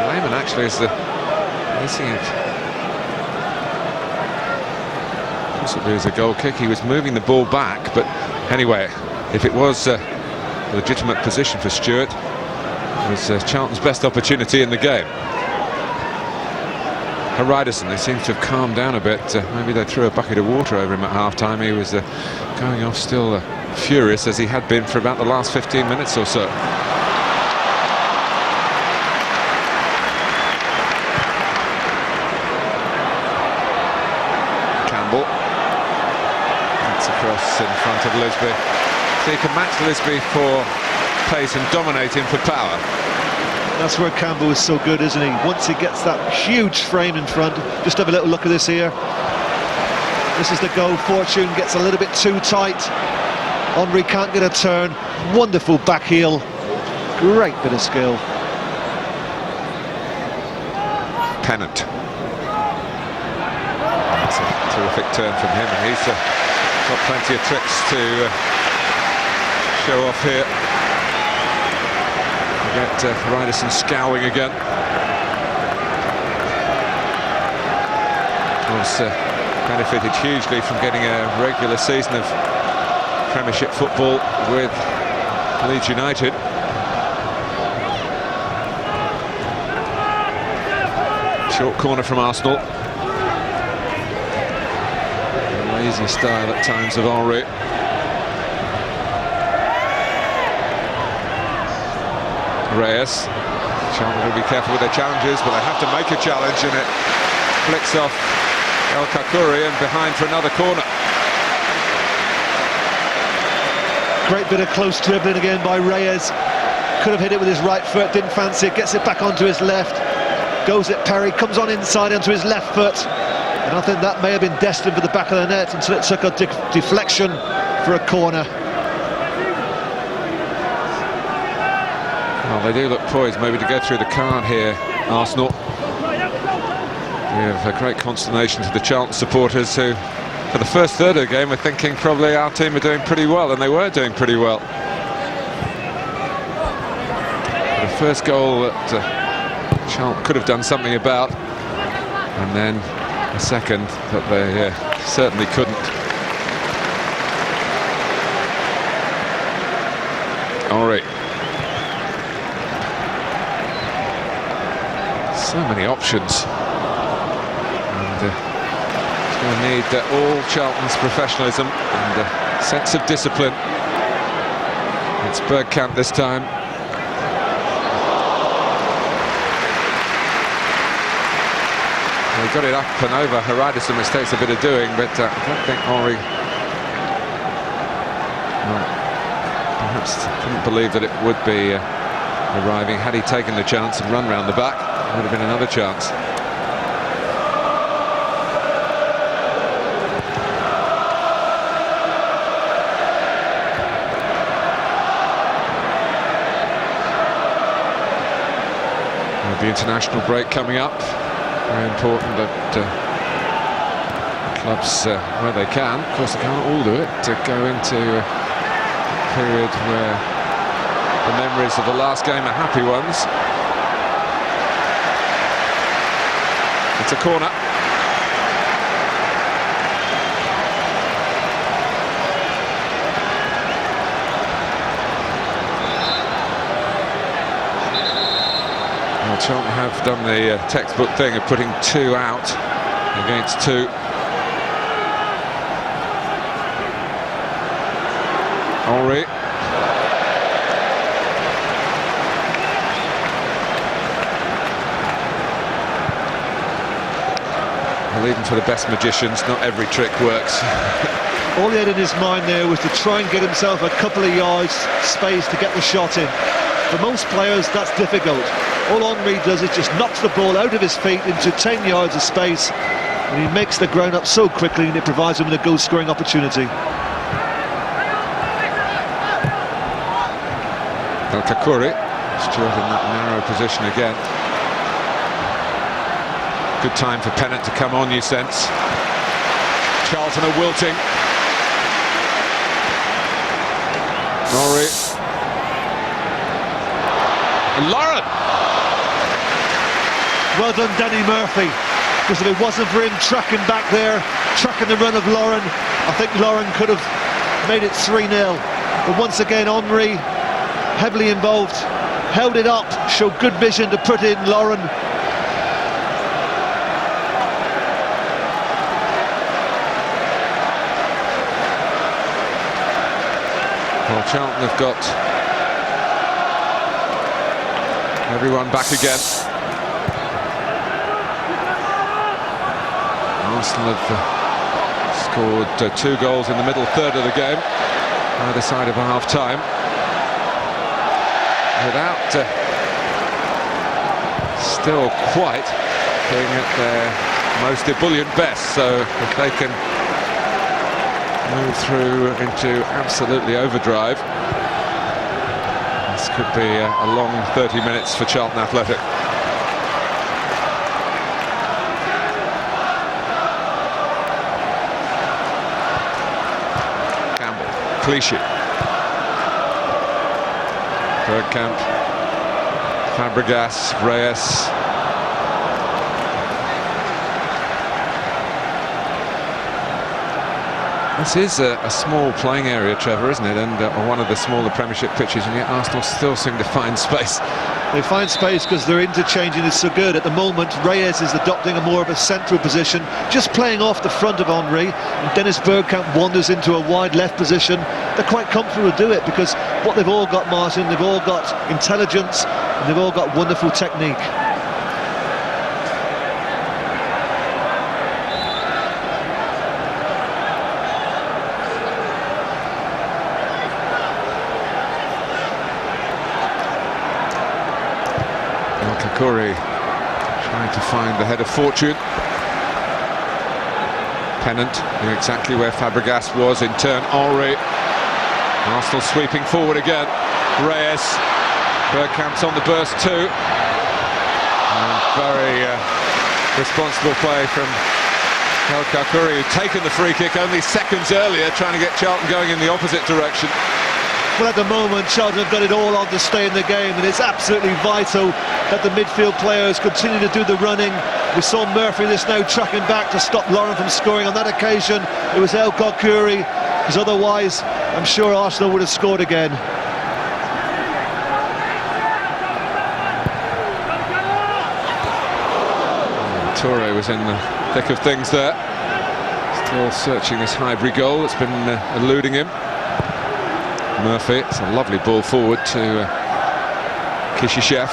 Lehman actually is missing it. Possibly as a goal kick. He was moving the ball back, but anyway, if it was a legitimate position for Stewart, it was Charlton's best opportunity in the game. Reyes, they seem to have calmed down a bit. Maybe they threw a bucket of water over him at half-time. He was going off still furious, as he had been for about the last 15 minutes or so. Campbell. That's across in front of Lisby. So you can match Lisby for pace and dominate him for power. That's where Campbell is so good, isn't he? Once he gets that huge frame in front. Just have a little look at this here. This is the goal. Fortune gets a little bit too tight. Henry can't get a turn. Wonderful back heel. Great bit of skill. Pennant. That's a terrific turn from him, and he's got plenty of tricks to show off here. Get Reyes scowling again. Of course, benefited hugely from getting a regular season of Premiership football with Leeds United. Short corner from Arsenal. Lazy style at times of Henry. Reyes. Charlton will be careful with their challenges, but they have to make a challenge, and it flicks off El Kakuri and behind for another corner. Great bit of close dribbling again by Reyes. Could have hit it with his right foot, didn't fancy it, gets it back onto his left. Goes at Perry, comes on inside onto his left foot. And I think that may have been destined for the back of the net until it took a deflection for a corner. Well, they do look poised maybe to go through the card here, Arsenal. We have a great consternation to the Charlton supporters, who for the first third of the game were thinking probably our team are doing pretty well, and they were doing pretty well. The first goal that Charlton could have done something about, and then a second that they certainly couldn't. Henry. So many options, and it's going to need all Charlton's professionalism and a sense of discipline. It's Bergkamp this time. He got it up and over Reyes, which takes a bit of doing, but I don't think Henry perhaps didn't believe that it would be arriving. Had he taken the chance and run round the back, it would have been another chance. With the international break coming up, very important that clubs, where they can, of course they can't all do it, to go into a period where the memories of the last game are happy ones. It's a corner. Well, Charlton have done the textbook thing of putting 2 out against 2. Henry. Well, even for the best magicians, not every trick works. All he had in his mind there was to try and get himself a couple of yards space to get the shot in. For most players, that's difficult. All Henry does is just knocks the ball out of his feet into 10 yards of space, and he makes the ground up so quickly, and it provides him with a goal-scoring opportunity. Kakuri, Stuart in that narrow position again. Good time for Pennant to come on, you sense. Charlton are wilting. Norrie. Lauren! Well done, Danny Murphy, because if it wasn't for him tracking back there, tracking the run of Lauren, I think Lauren could have made it 3-0. But once again, Henry, heavily involved, held it up, showed good vision to put in Lauren. Well, Charlton have got everyone back again. Arsenal have scored 2 goals in the middle third of the game, either side of a half-time, without still quite being at their most ebullient best. So if they can move through into absolutely overdrive, this could be a long 30 minutes for Charlton Athletic. Campbell, Clichy, Bergkamp, Fabregas, Reyes. This is a small playing area, Trevor, isn't it? And one of the smaller Premiership pitches, and yet Arsenal still seem to find space. They find space because their interchanging is so good. At the moment, Reyes is adopting a more of a central position, just playing off the front of Henry, and Dennis Bergkamp wanders into a wide left position. They're quite comfortable to do it because what they've all got, Martin, they've all got intelligence and they've all got wonderful technique. Kakuri trying to find the head of fortune. Pennant knew exactly where Fabregas was. In turn, Henry. Arsenal sweeping forward again. Reyes. Bergkamp's on the burst too. And very responsible play from Kakuri, who'd taken the free kick only seconds earlier, trying to get Charlton going in the opposite direction. Well, at the moment, Charlton have got it all on to stay in the game, and it's absolutely vital that the midfield players continue to do the running. We saw Murphy this now tracking back to stop Lauren from scoring. On that occasion, it was El Kakuri, because otherwise, I'm sure Arsenal would have scored again. Toure was in the thick of things there. Still searching this Highbury goal that's been eluding him. Murphy, it's a lovely ball forward to Kishishev.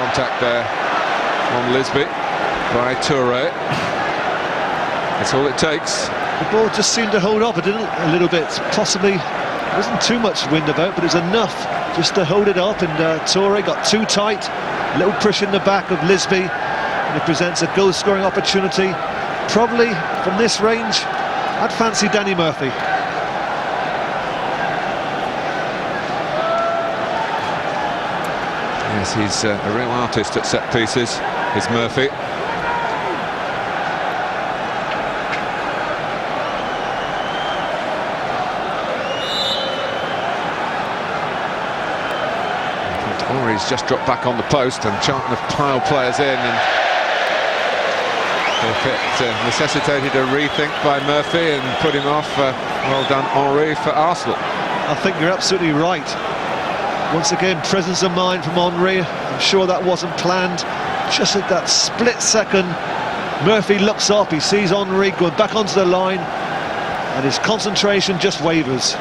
contact there on Lisby by Toure. That's all it takes. The ball just seemed to hold up a little bit. Possibly there wasn't too much wind about, but it was enough just to hold it up, and Toure got too tight. A little push in the back of Lisby, and it presents a goal-scoring opportunity. Probably from this range, I'd fancy Danny Murphy. Yes, he's a real artist at set pieces, is Murphy. Henry's just dropped back on the post, and Charlton have piled players in, and if it necessitated a rethink by Murphy and put him off, well done Henry for Arsenal. I think you're absolutely right. Once again, presence of mind from Henry. I'm sure that wasn't planned. Just at that split second, Murphy looks up, he sees Henry going back onto the line, and his concentration just wavers.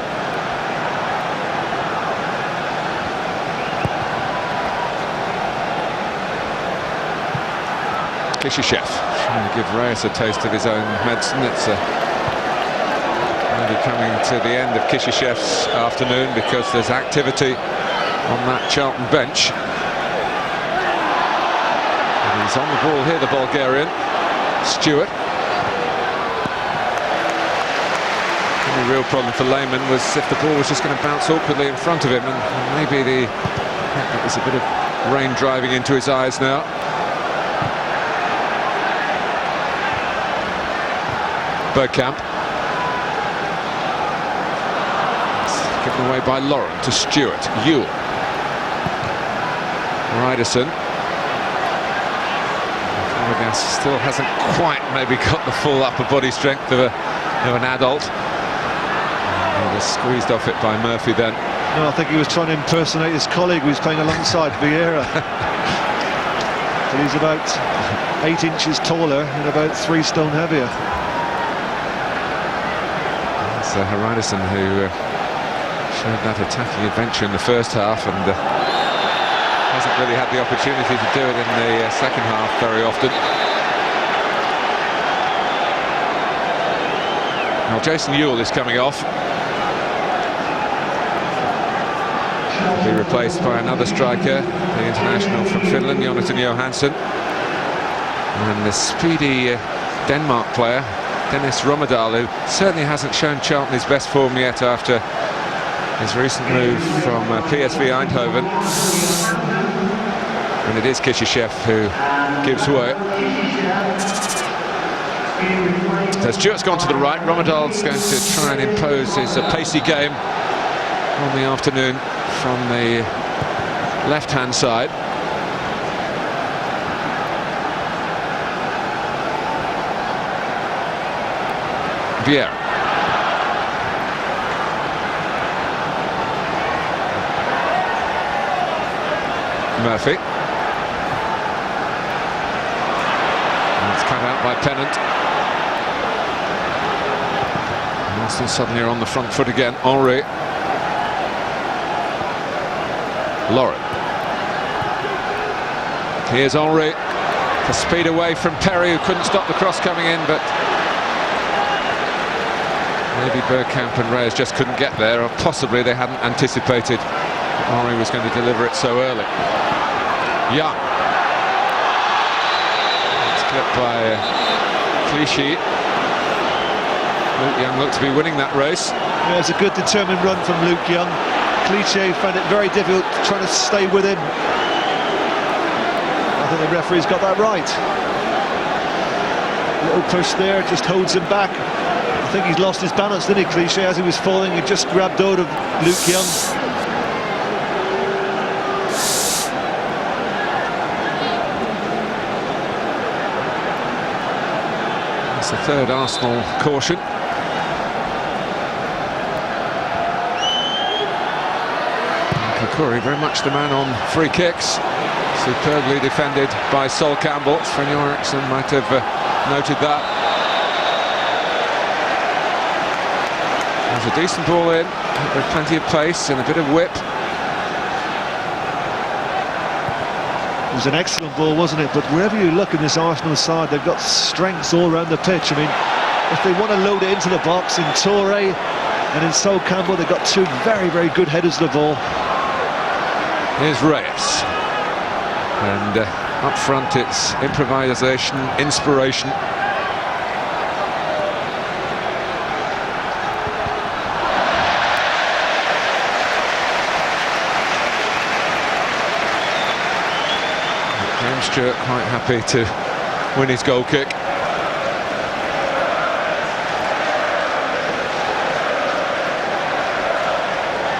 Kishishev trying to give Reyes a taste of his own medicine. It's maybe coming to the end of Kishishev's afternoon, because there's activity on that Charlton bench. And he's on the ball here, the Bulgarian. Stewart. The only real problem for Lehmann was if the ball was just going to bounce awkwardly in front of him, and maybe there's a bit of rain driving into his eyes now. Bergkamp. It's given away by Lauren to Stewart. Ewell. Ryderson. Fabregas still hasn't quite maybe got the full upper body strength of an adult. And he was squeezed off it by Murphy then. No, I think he was trying to impersonate his colleague who was playing alongside Vieira. But he's about 8 inches taller and about 3 stone heavier. It's Ryderson who showed that attacking adventure in the first half, and hasn't really had the opportunity to do it in the second half very often. Now Jason Ewell is coming off. He'll be replaced by another striker, the international from Finland, Jonathan Johansson. And the speedy Denmark player, Dennis Rommedahl, who certainly hasn't shown Charlton his best form yet after his recent move from PSV Eindhoven. And it is Kishishev who gives way. So Stewart's gone to the right. Rommedahl's going to try and impose his pacey game on the afternoon from the left-hand side. Vieira. Murphy. And it's cut out by Pennant. And Arsenal suddenly are on the front foot again. Henry. Lauren. Here's Henry. The speed away from Perry, who couldn't stop the cross coming in, but maybe Bergkamp and Reyes just couldn't get there, or possibly they hadn't anticipated Henry was going to deliver it so early. Young. It's clipped by Clichy. Luke Young looked to be winning that race. Yeah, it's a good determined run from Luke Young. Clichy found it very difficult trying to stay with him. I think the referee's got that right. A little push there, just holds him back. I think he's lost his balance, didn't he, Clichy? As he was falling, he just grabbed hold of Luke Young. That's the third Arsenal caution. Kukuri, very much the man on free kicks. Superbly defended by Sol Campbell. Sven Eriksson might have noted that. There's a decent ball in, with plenty of pace and a bit of whip. was an excellent ball, wasn't it? But wherever you look in this Arsenal side, they've got strengths all around the pitch. I mean, if they want to load it into the box in Toure and in Sol Campbell, they've got two very, very good headers of the ball. Here's Reyes. And up front it's improvisation, inspiration. James Stewart quite happy to win his goal kick.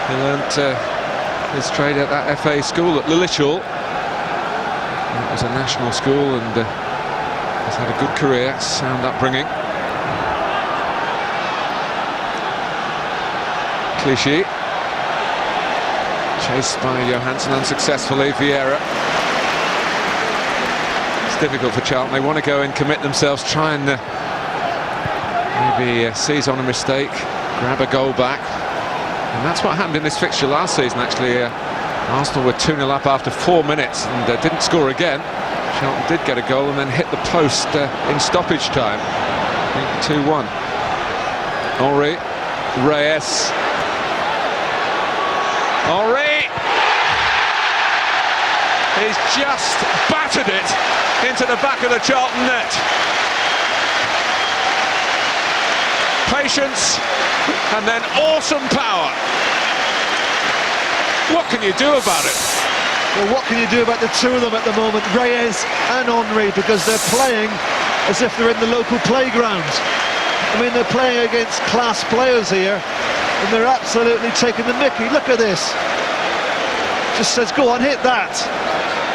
He learnt his trade at that FA school at Lillishall. It was a national school and has had a good career, sound upbringing. Clichy. Chased by Johansson unsuccessfully, Vieira. It's difficult for Charlton, they want to go and commit themselves, try and maybe seize on a mistake, grab a goal back. And that's what happened in this fixture last season, actually. Arsenal were 2-0 up after 4 minutes and didn't score again. Charlton did get a goal and then hit the post in stoppage time. I think 2-1. Henry, Reyes. Henry! He's just battered it into the back of the Charlton net. Patience and then awesome power. What can you do about it? Well, what can you do about the two of them at the moment, Reyes and Henry, because they're playing as if they're in the local playground. I mean, they're playing against class players here, and they're absolutely taking the mickey. Look at this. Just says, go on, hit that.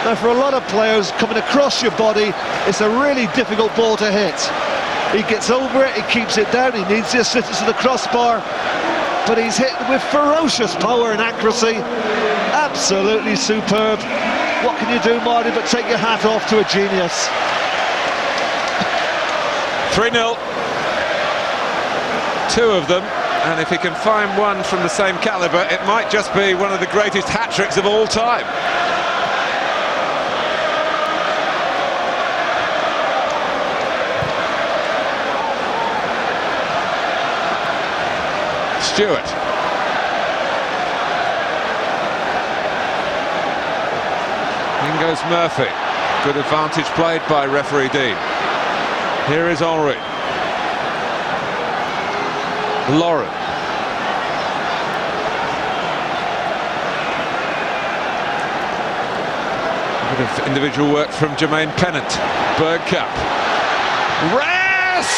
Now, for a lot of players, coming across your body, it's a really difficult ball to hit. He gets over it, he keeps it down, he needs the assistance of the crossbar, but he's hit with ferocious power and accuracy. Absolutely superb. What can you do, Marty, but take your hat off to a genius. 3-0. Two of them, and if he can find one from the same calibre, it might just be one of the greatest hat-tricks of all time. Stewart. In goes Murphy. Good advantage played by referee Dean. Here is Henry. Lauren. A bit of individual work from Jermaine Pennant. Bergkamp. Reyes!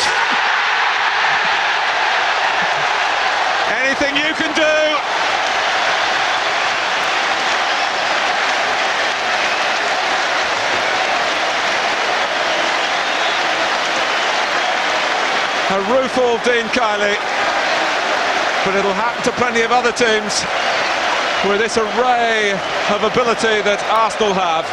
Anything you can do. A roof all Dean Kiley, but it'll happen to plenty of other teams with this array of ability that Arsenal have.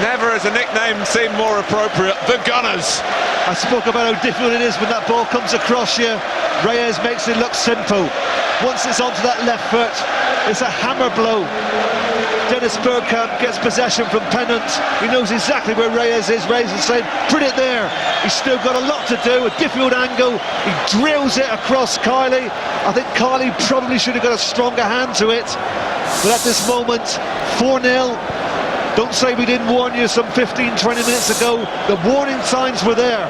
Never has a nickname seemed more appropriate, the Gunners. I spoke about how difficult it is when that ball comes across you. Reyes makes it look simple. Once it's onto that left foot, it's a hammer blow. Dennis Bergkamp gets possession from Pennant. He knows exactly where Reyes is. Reyes is saying, put it there. He's still got a lot to do, a difficult angle. He drills it across Kiley. I think Kiley probably should have got a stronger hand to it. But at this moment, 4-0. Don't say we didn't warn you some 15, 20 minutes ago. The warning signs were there.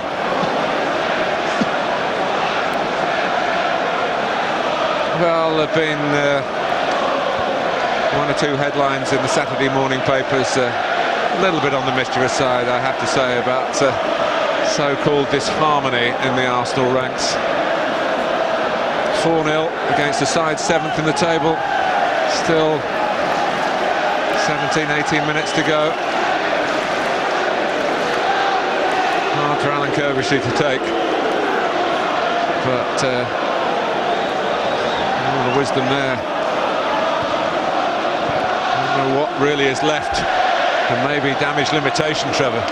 Well, there have been one or two headlines in the Saturday morning papers, a little bit on the mischievous side, I have to say, about so-called disharmony in the Arsenal ranks. 4-0 against the side 7th in the table. Still 17, 18 minutes to go. Hard for Alan Kirbishley to take. But all the wisdom there. I don't know what really is left. And maybe damage limitation, Trevor.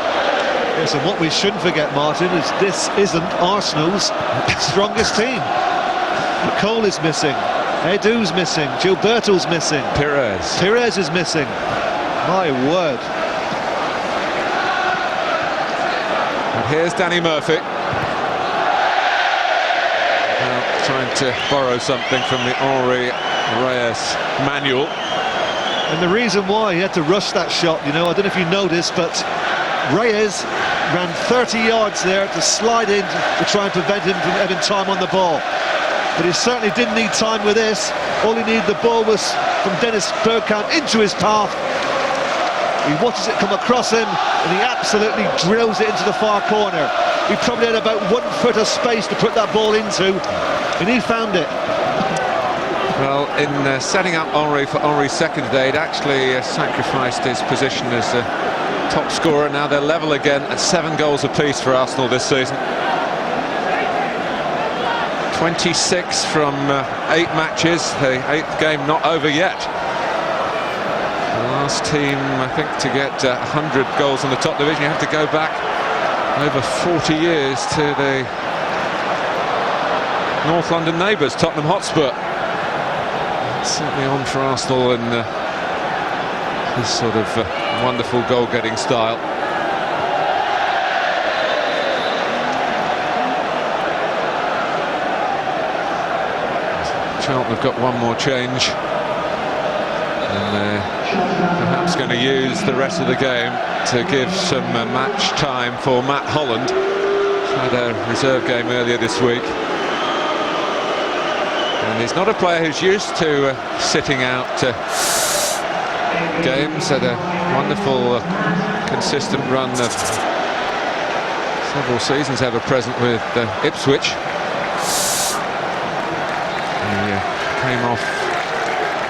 Yes, and what we shouldn't forget, Martin, is this isn't Arsenal's strongest team. Cole is missing. Edu's missing. Gilberto's missing. Perez is missing. My word. And here's Danny Murphy. Now trying to borrow something from the Henri Reyes manual. And the reason why he had to rush that shot, you know, I don't know if you noticed, but Reyes ran 30 yards there to slide in to try and prevent him from having time on the ball. But he certainly didn't need time with this. All he needed, the ball was from Dennis Bergkamp into his path. He watches it come across him and he absolutely drills it into the far corner. He probably had about 1 foot of space to put that ball into, and he found it. Well, in setting up Henri for Henri's second day, he'd actually sacrificed his position as top scorer. Now they're level again at 7 goals apiece for Arsenal this season. 26 from 8 matches, the 8th game not over yet. The last team, I think, to get 100 goals in the top division, you have to go back over 40 years to the North London neighbours, Tottenham Hotspur. It's certainly on for Arsenal in this sort of wonderful goal-getting style. Charlton have got one more change, and they're perhaps going to use the rest of the game to give some match time for Matt Holland. Had a reserve game earlier this week, and he's not a player who's used to sitting out games. Had a wonderful consistent run of several seasons ever present with Ipswich. Came off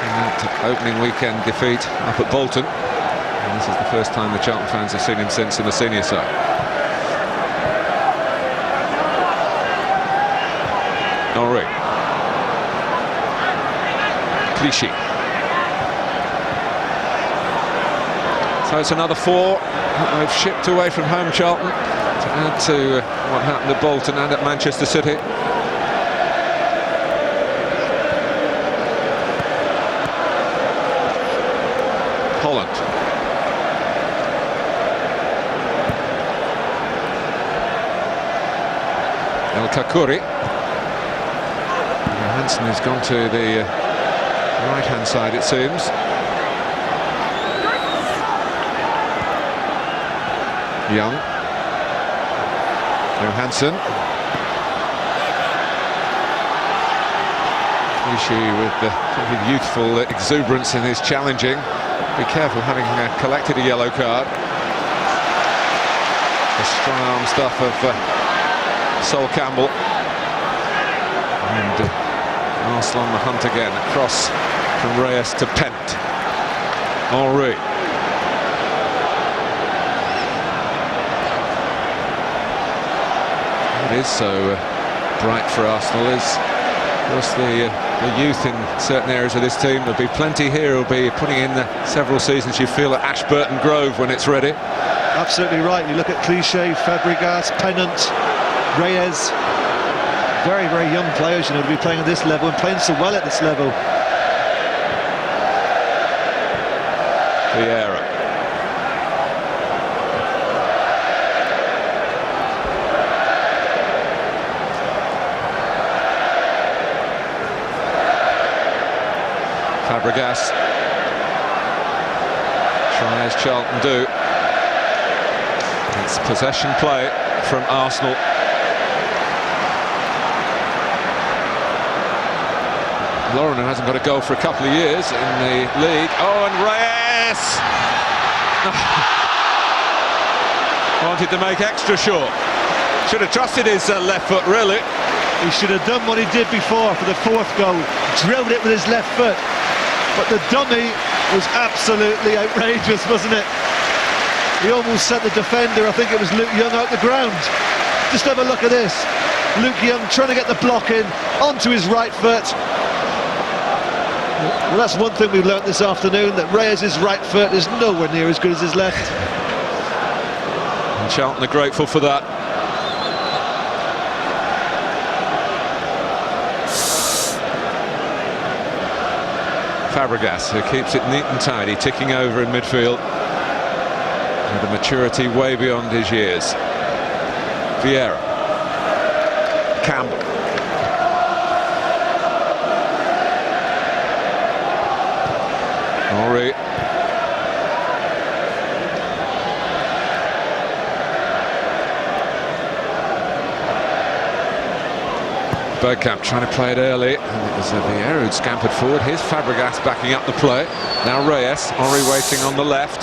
in that opening weekend defeat up at Bolton, and this is the first time the Charlton fans have seen him since in the senior side. Henri. Clichy. So it's another 4 that they've shipped away from home, Charlton, to add to what happened at Bolton and at Manchester City. Holland. El Kakuri. Hansen has gone to the right-hand side, it seems. Young. Johansson. Clichy with the youthful exuberance in his challenging. Be careful, having collected a yellow card. The strong arm stuff of Sol Campbell. And Arsenal on the hunt again. Across from Reyes to Pent. Henri. What is so bright for Arsenal is, of course, the youth in certain areas of this team. There'll be plenty here who'll be putting in several seasons, you feel, at Ashburton Grove when it's ready. Absolutely right. You look at Clichy, Fabregas, Pennant, Reyes. Very, very young players, you know, to be playing at this level and playing so well at this level. Vieira. Fabregas. Try as Charlton do. It's possession play from Arsenal. Lauren hasn't got a goal for a couple of years in the league. Oh, and Reyes wanted to make extra short. Should have trusted his left foot, really. He should have done what he did before for the 4th goal, drilled it with his left foot. But the dummy was absolutely outrageous, wasn't it? He almost sent the defender, I think it was Luke Young, out the ground. Just have a look at this. Luke Young trying to get the block in onto his right foot. Well, that's one thing we've learnt this afternoon, that Reyes' right foot is nowhere near as good as his left. And Charlton are grateful for that. Fabregas, who keeps it neat and tidy, ticking over in midfield with a maturity way beyond his years. Vieira, Camp, Henry, Bergkamp trying to play it early, and it was Vieira who'd scampered forward. Here's Fabregas backing up the play. Now Reyes, Henry waiting on the left.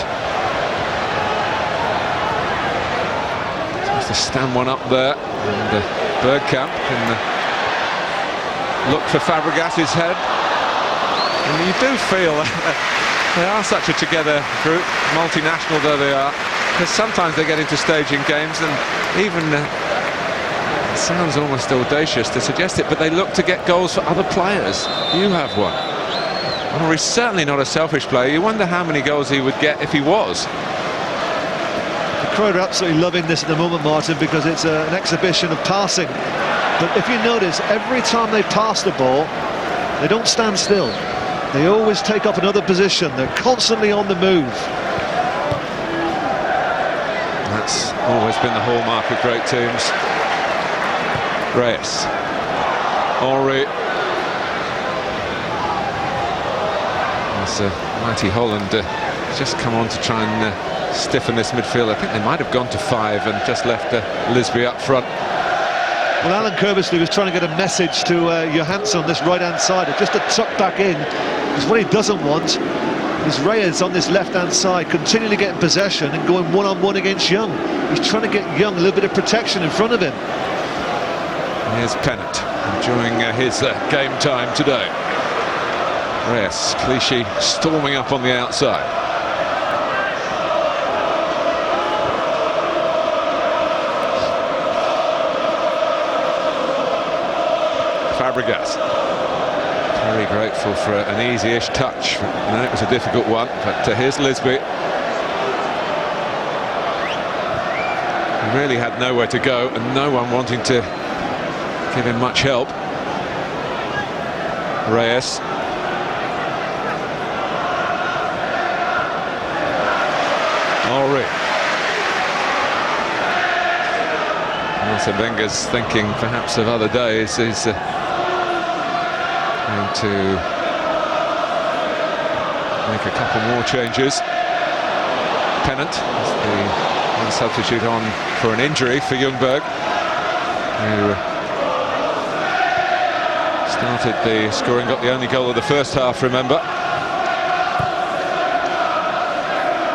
Tries to stand one up there, and Bergkamp can look for Fabregas's head. And you do feel they are such a together group, multinational though they are, because sometimes they get into staging games, and even it sounds almost audacious to suggest it, but they look to get goals for other players. You have one. Well, he's certainly not a selfish player. You wonder how many goals he would get if he was. The crowd are absolutely loving this at the moment, Martin, because it's an exhibition of passing. But if you notice, every time they pass the ball, they don't stand still. They always take up another position. They're constantly on the move. That's always been the hallmark of great teams. Reyes, Henry. As mighty Holland just come on to try and stiffen this midfield. I think they might have gone to 5 and just left Ljungberg up front. Well, Alan Kirbysley was trying to get a message to Johansson on this right-hand side, just to tuck back in, because what he doesn't want is Reyes on this left-hand side continually getting possession and going one-on-one against Young. He's trying to get Young a little bit of protection in front of him. Here's Pennant enjoying his game time today. Reyes, Clichy storming up on the outside. Fabregas, very grateful for an easy-ish touch. No, it was a difficult one, but here's Ljungberg. He really had nowhere to go and no one wanting to give him much help. Reyes. Henry. Arsene Wenger's thinking perhaps of other days. He's going to make a couple more changes. Pennant is the substitute on for an injury for Ljungberg, who started the scoring, got the only goal of the first half, remember.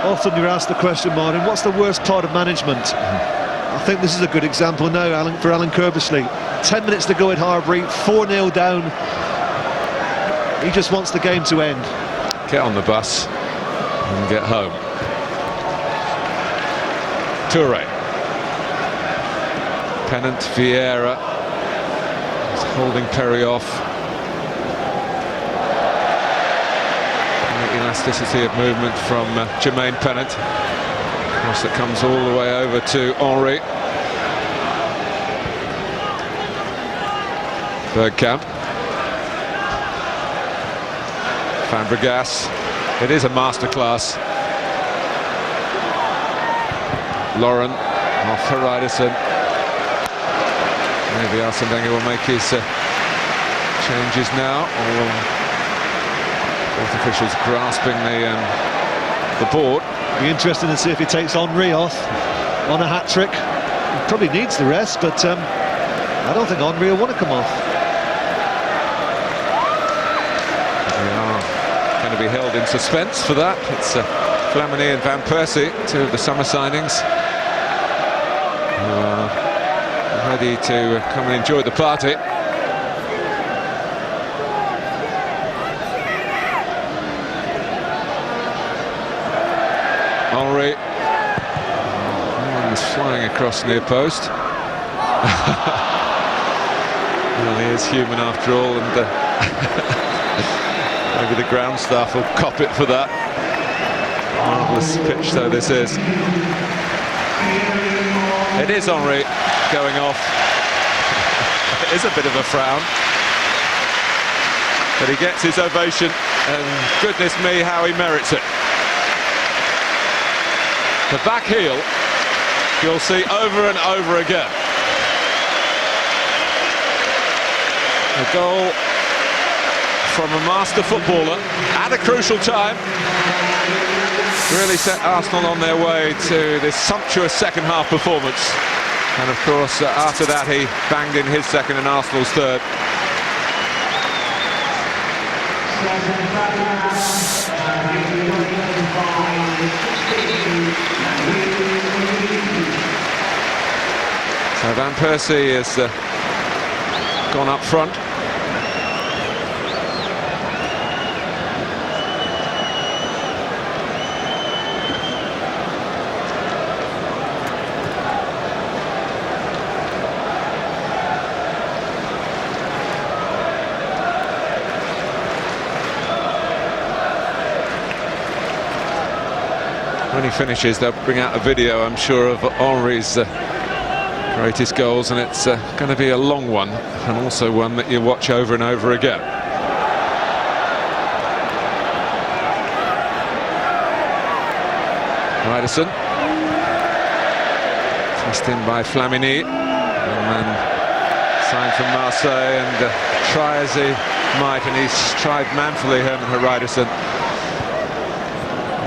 Often you're asked the question, Martin, what's the worst part of management? I think this is a good example now, for Alan Kirbysley. 10 minutes to go at Harbury, 4-0 down. He just wants the game to end. Get on the bus and get home. Toure. Pennant, Vieira. He's holding Perry off. The elasticity of movement from Jermaine Pennant. Cross that comes all the way over to Henry. Bergkamp. Fabregas. It is a masterclass. Lauren off Horizon. Maybe Arsene Wenger will make his changes now, or both officials grasping the board. Be interesting to see if he takes Henry off on a hat-trick. He probably needs the rest, but I don't think Henry will want to come off. We are going to be held in suspense for that. It's Flamini and Van Persie, two of the summer signings, who are ready to come and enjoy the party. Henry. One's flying across near post. Well, he is human after all, and maybe the ground staff will cop it for that. Marvellous pitch though this is. It is Henry going off. It is a bit of a frown. But he gets his ovation, and goodness me, how he merits it. The back heel, you'll see over and over again. A goal from a master footballer at a crucial time. Really set Arsenal on their way to this sumptuous second half performance. And of course, after that, he banged in his second and Arsenal's third. So Van Persie has gone up front. When he finishes, they'll bring out a video, I'm sure, of Henry's greatest goals, and it's going to be a long one, and also one that you watch over and over again. Reyes, pressed in by Flamini, and then signed from Marseille, and try as he might, and he's tried manfully, Herman Reyes.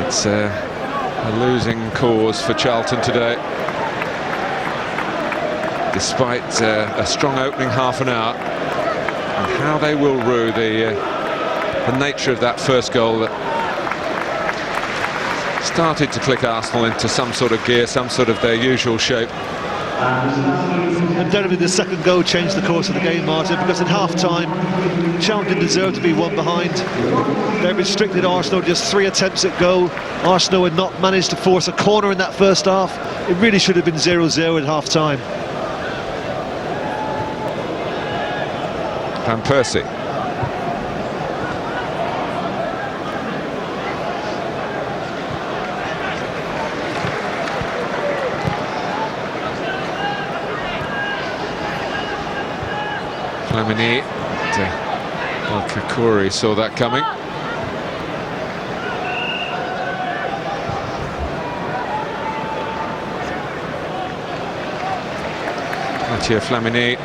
It's a losing cause for Charlton today, despite a strong opening half an hour. And how they will rue the nature of that first goal that started to click Arsenal into some sort of gear, some sort of their usual shape. Undoubtedly the second goal changed the course of the game, Martin, because at half-time Charlton deserved to be one behind. They restricted Arsenal just 3 attempts at goal. Arsenal had not managed to force a corner in that first half. It really should have been 0-0 at half-time. Van Persie. Flamini, Kakuri saw that coming. Mathieu Flamini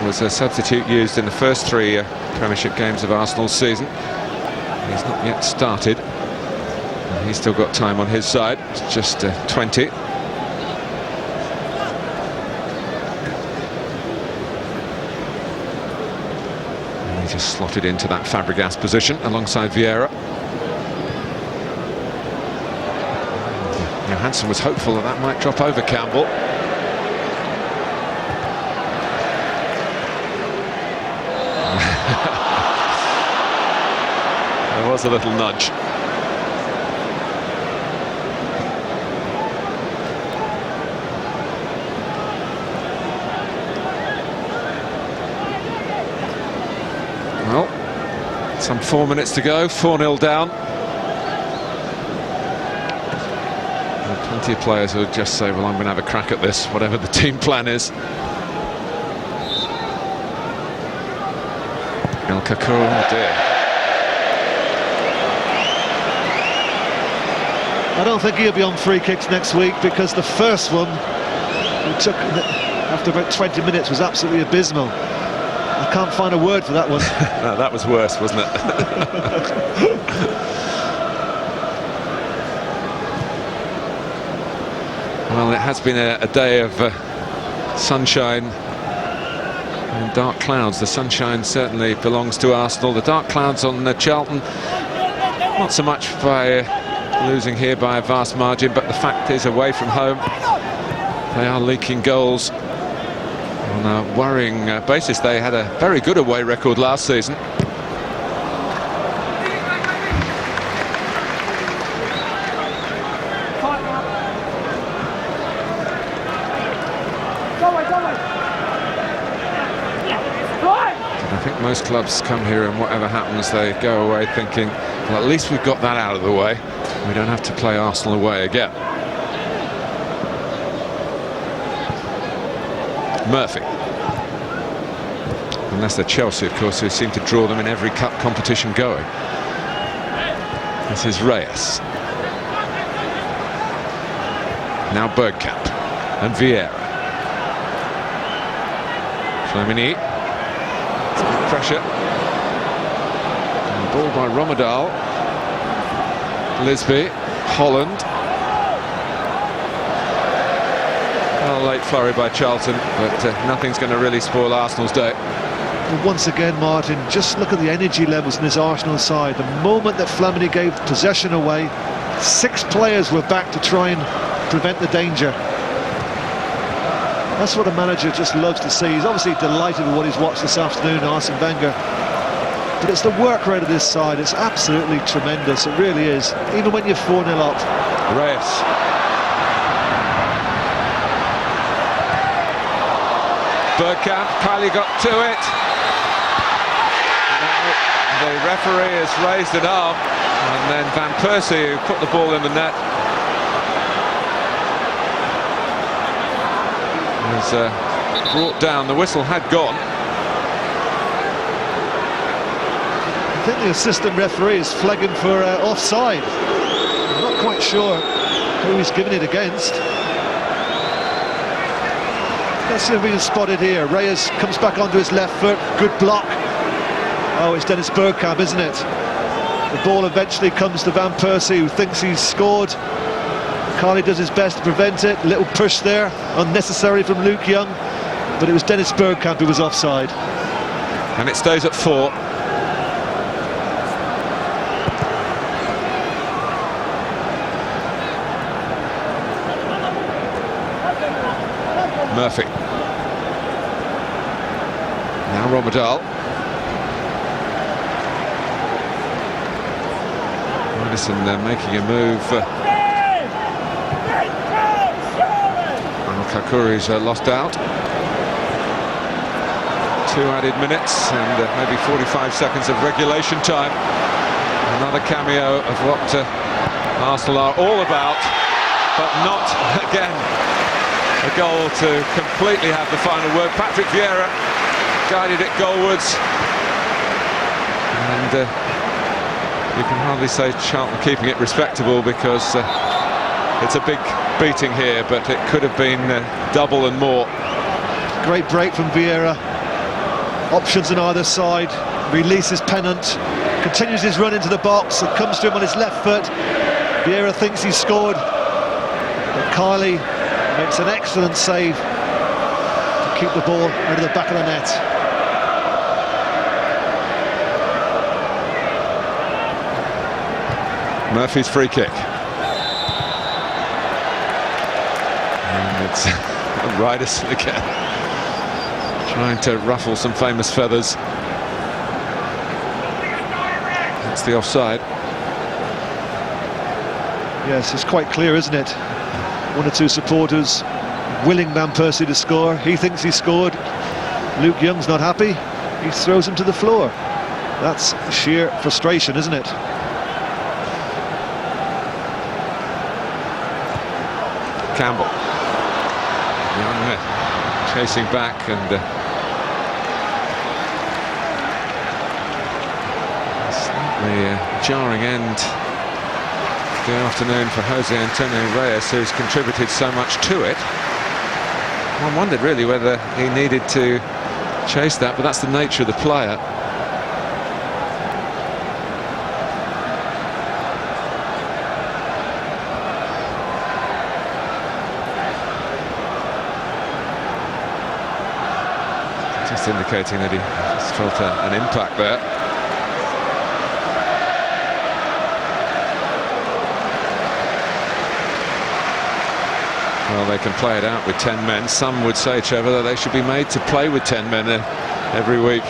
was a substitute used in the first 3 Premiership games of Arsenal's season. He's not yet started. And he's still got time on his side. It's just 20. He just slotted into that Fabregas position alongside Vieira. Johansson was hopeful that might drop over Campbell. There was a little nudge. Well, some 4 minutes to go, 4-0 down. There are plenty of players who would just say, well, I'm going to have a crack at this, whatever the team plan is. El Kakou, oh dear. I don't think he'll be on free kicks next week, because the first one he took after about 20 minutes was absolutely abysmal. I can't find a word for that one. No, that was worse, wasn't it? Well, it has been a day of sunshine and dark clouds. The sunshine certainly belongs to Arsenal. The dark clouds on Charlton, not so much by losing here by a vast margin, but the fact is, away from home, they are leaking goals on a worrying basis. They had a very good away record last season. I think most clubs come here, and whatever happens, they go away thinking, well, at least we've got that out of the way. We don't have to play Arsenal away again. Murphy. Unless they're Chelsea, of course, who seem to draw them in every cup competition going. This is Reyes. Now Bergkamp and Vieira. Flamini. Pressure. And ball by Romedal. Lisby. Holland. Well, late flurry by Charlton, but nothing's going to really spoil Arsenal's day. Well, once again, Martin, just look at the energy levels in this Arsenal side. The moment that Flamini gave possession away, 6 players were back to try and prevent the danger. That's what a manager just loves to see. He's obviously delighted with what he's watched this afternoon, Arsene Wenger. But it's the work rate of this side. It's absolutely tremendous. It really is. Even when you're 4-0 up. Reyes. Bergkamp, Kylie got to it. The referee has raised an arm, and then Van Persie, who put the ball in the net, was brought down. The whistle had gone. I think the assistant referee is flagging for offside. I'm not quite sure who he's giving it against. Let's see if we can spot it here. Reyes comes back onto his left foot. Good block. Oh, it's Dennis Bergkamp, isn't it? The ball eventually comes to Van Persie, who thinks he's scored. Carly does his best to prevent it. Little push there, unnecessary from Luke Young. But it was Dennis Bergkamp who was offside. And it stays at 4. Murphy. Now Romedal. Madison making a move. Kakuri's lost out. 2 added minutes and maybe 45 seconds of regulation time. Another cameo of what Arsenal are all about, but not again a goal to completely have the final word. Patrick Vieira guided it goalwards, and you can hardly say Charlton keeping it respectable, because it's a big beating here, but it could have been double and more. Great break from Vieira. Options on either side. Releases pennant. Continues his run into the box. It comes to him on his left foot. Vieira thinks he's scored, but Kylie makes an excellent save to keep the ball out of the back of the net. Murphy's free kick. And it's Reyes again, trying to ruffle some famous feathers. That's the offside. Yes, it's quite clear, isn't it? 1 or 2 supporters willing Van Persie to score. He thinks he scored. Luke Young's not happy. He throws him to the floor. That's sheer frustration, isn't it? Campbell. Young chasing back, and slightly jarring end the afternoon for Jose Antonio Reyes, who's contributed so much to it. One wondered really whether he needed to chase that, but that's the nature of the player. Just indicating that he just felt an impact there. Well, they can play it out with 10 men. Some would say, Trevor, that they should be made to play with 10 men every week.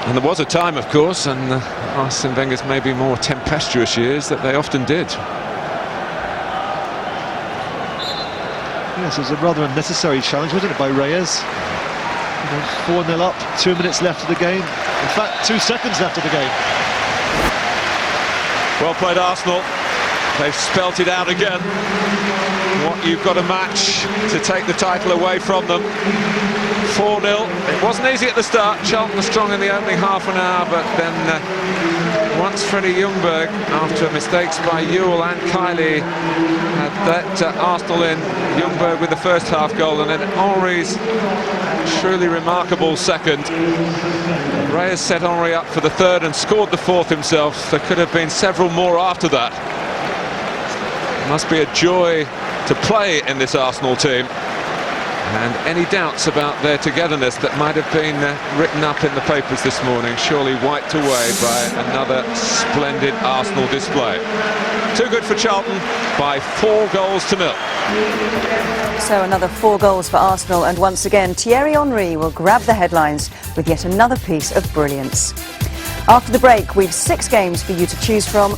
And there was a time, of course, and Arsene Wenger's maybe more tempestuous years, that they often did. Yes, it was a rather unnecessary challenge, wasn't it, by Reyes? 4-0 up, 2 minutes left of the game. In fact, 2 seconds left of the game. Well played, Arsenal. They've spelt it out again. what you've got to match to take the title away from them. 4-0. It wasn't easy at the start. Charlton was strong in the opening half an hour, but then once Freddie Ljungberg, after mistakes by Ewell and Kiley, had that Arsenal in, Ljungberg with the first half goal, and then Henry's truly remarkable second. Reyes set Henry up for the third and scored the fourth himself. There could have been several more after that. It must be a joy to play in this Arsenal team. And any doubts about their togetherness that might have been written up in the papers this morning surely wiped away by another splendid Arsenal display. Too good for Charlton by 4-0. So another 4 goals for Arsenal, and once again Thierry Henry will grab the headlines with yet another piece of brilliance. After the break, we've 6 games for you to choose from.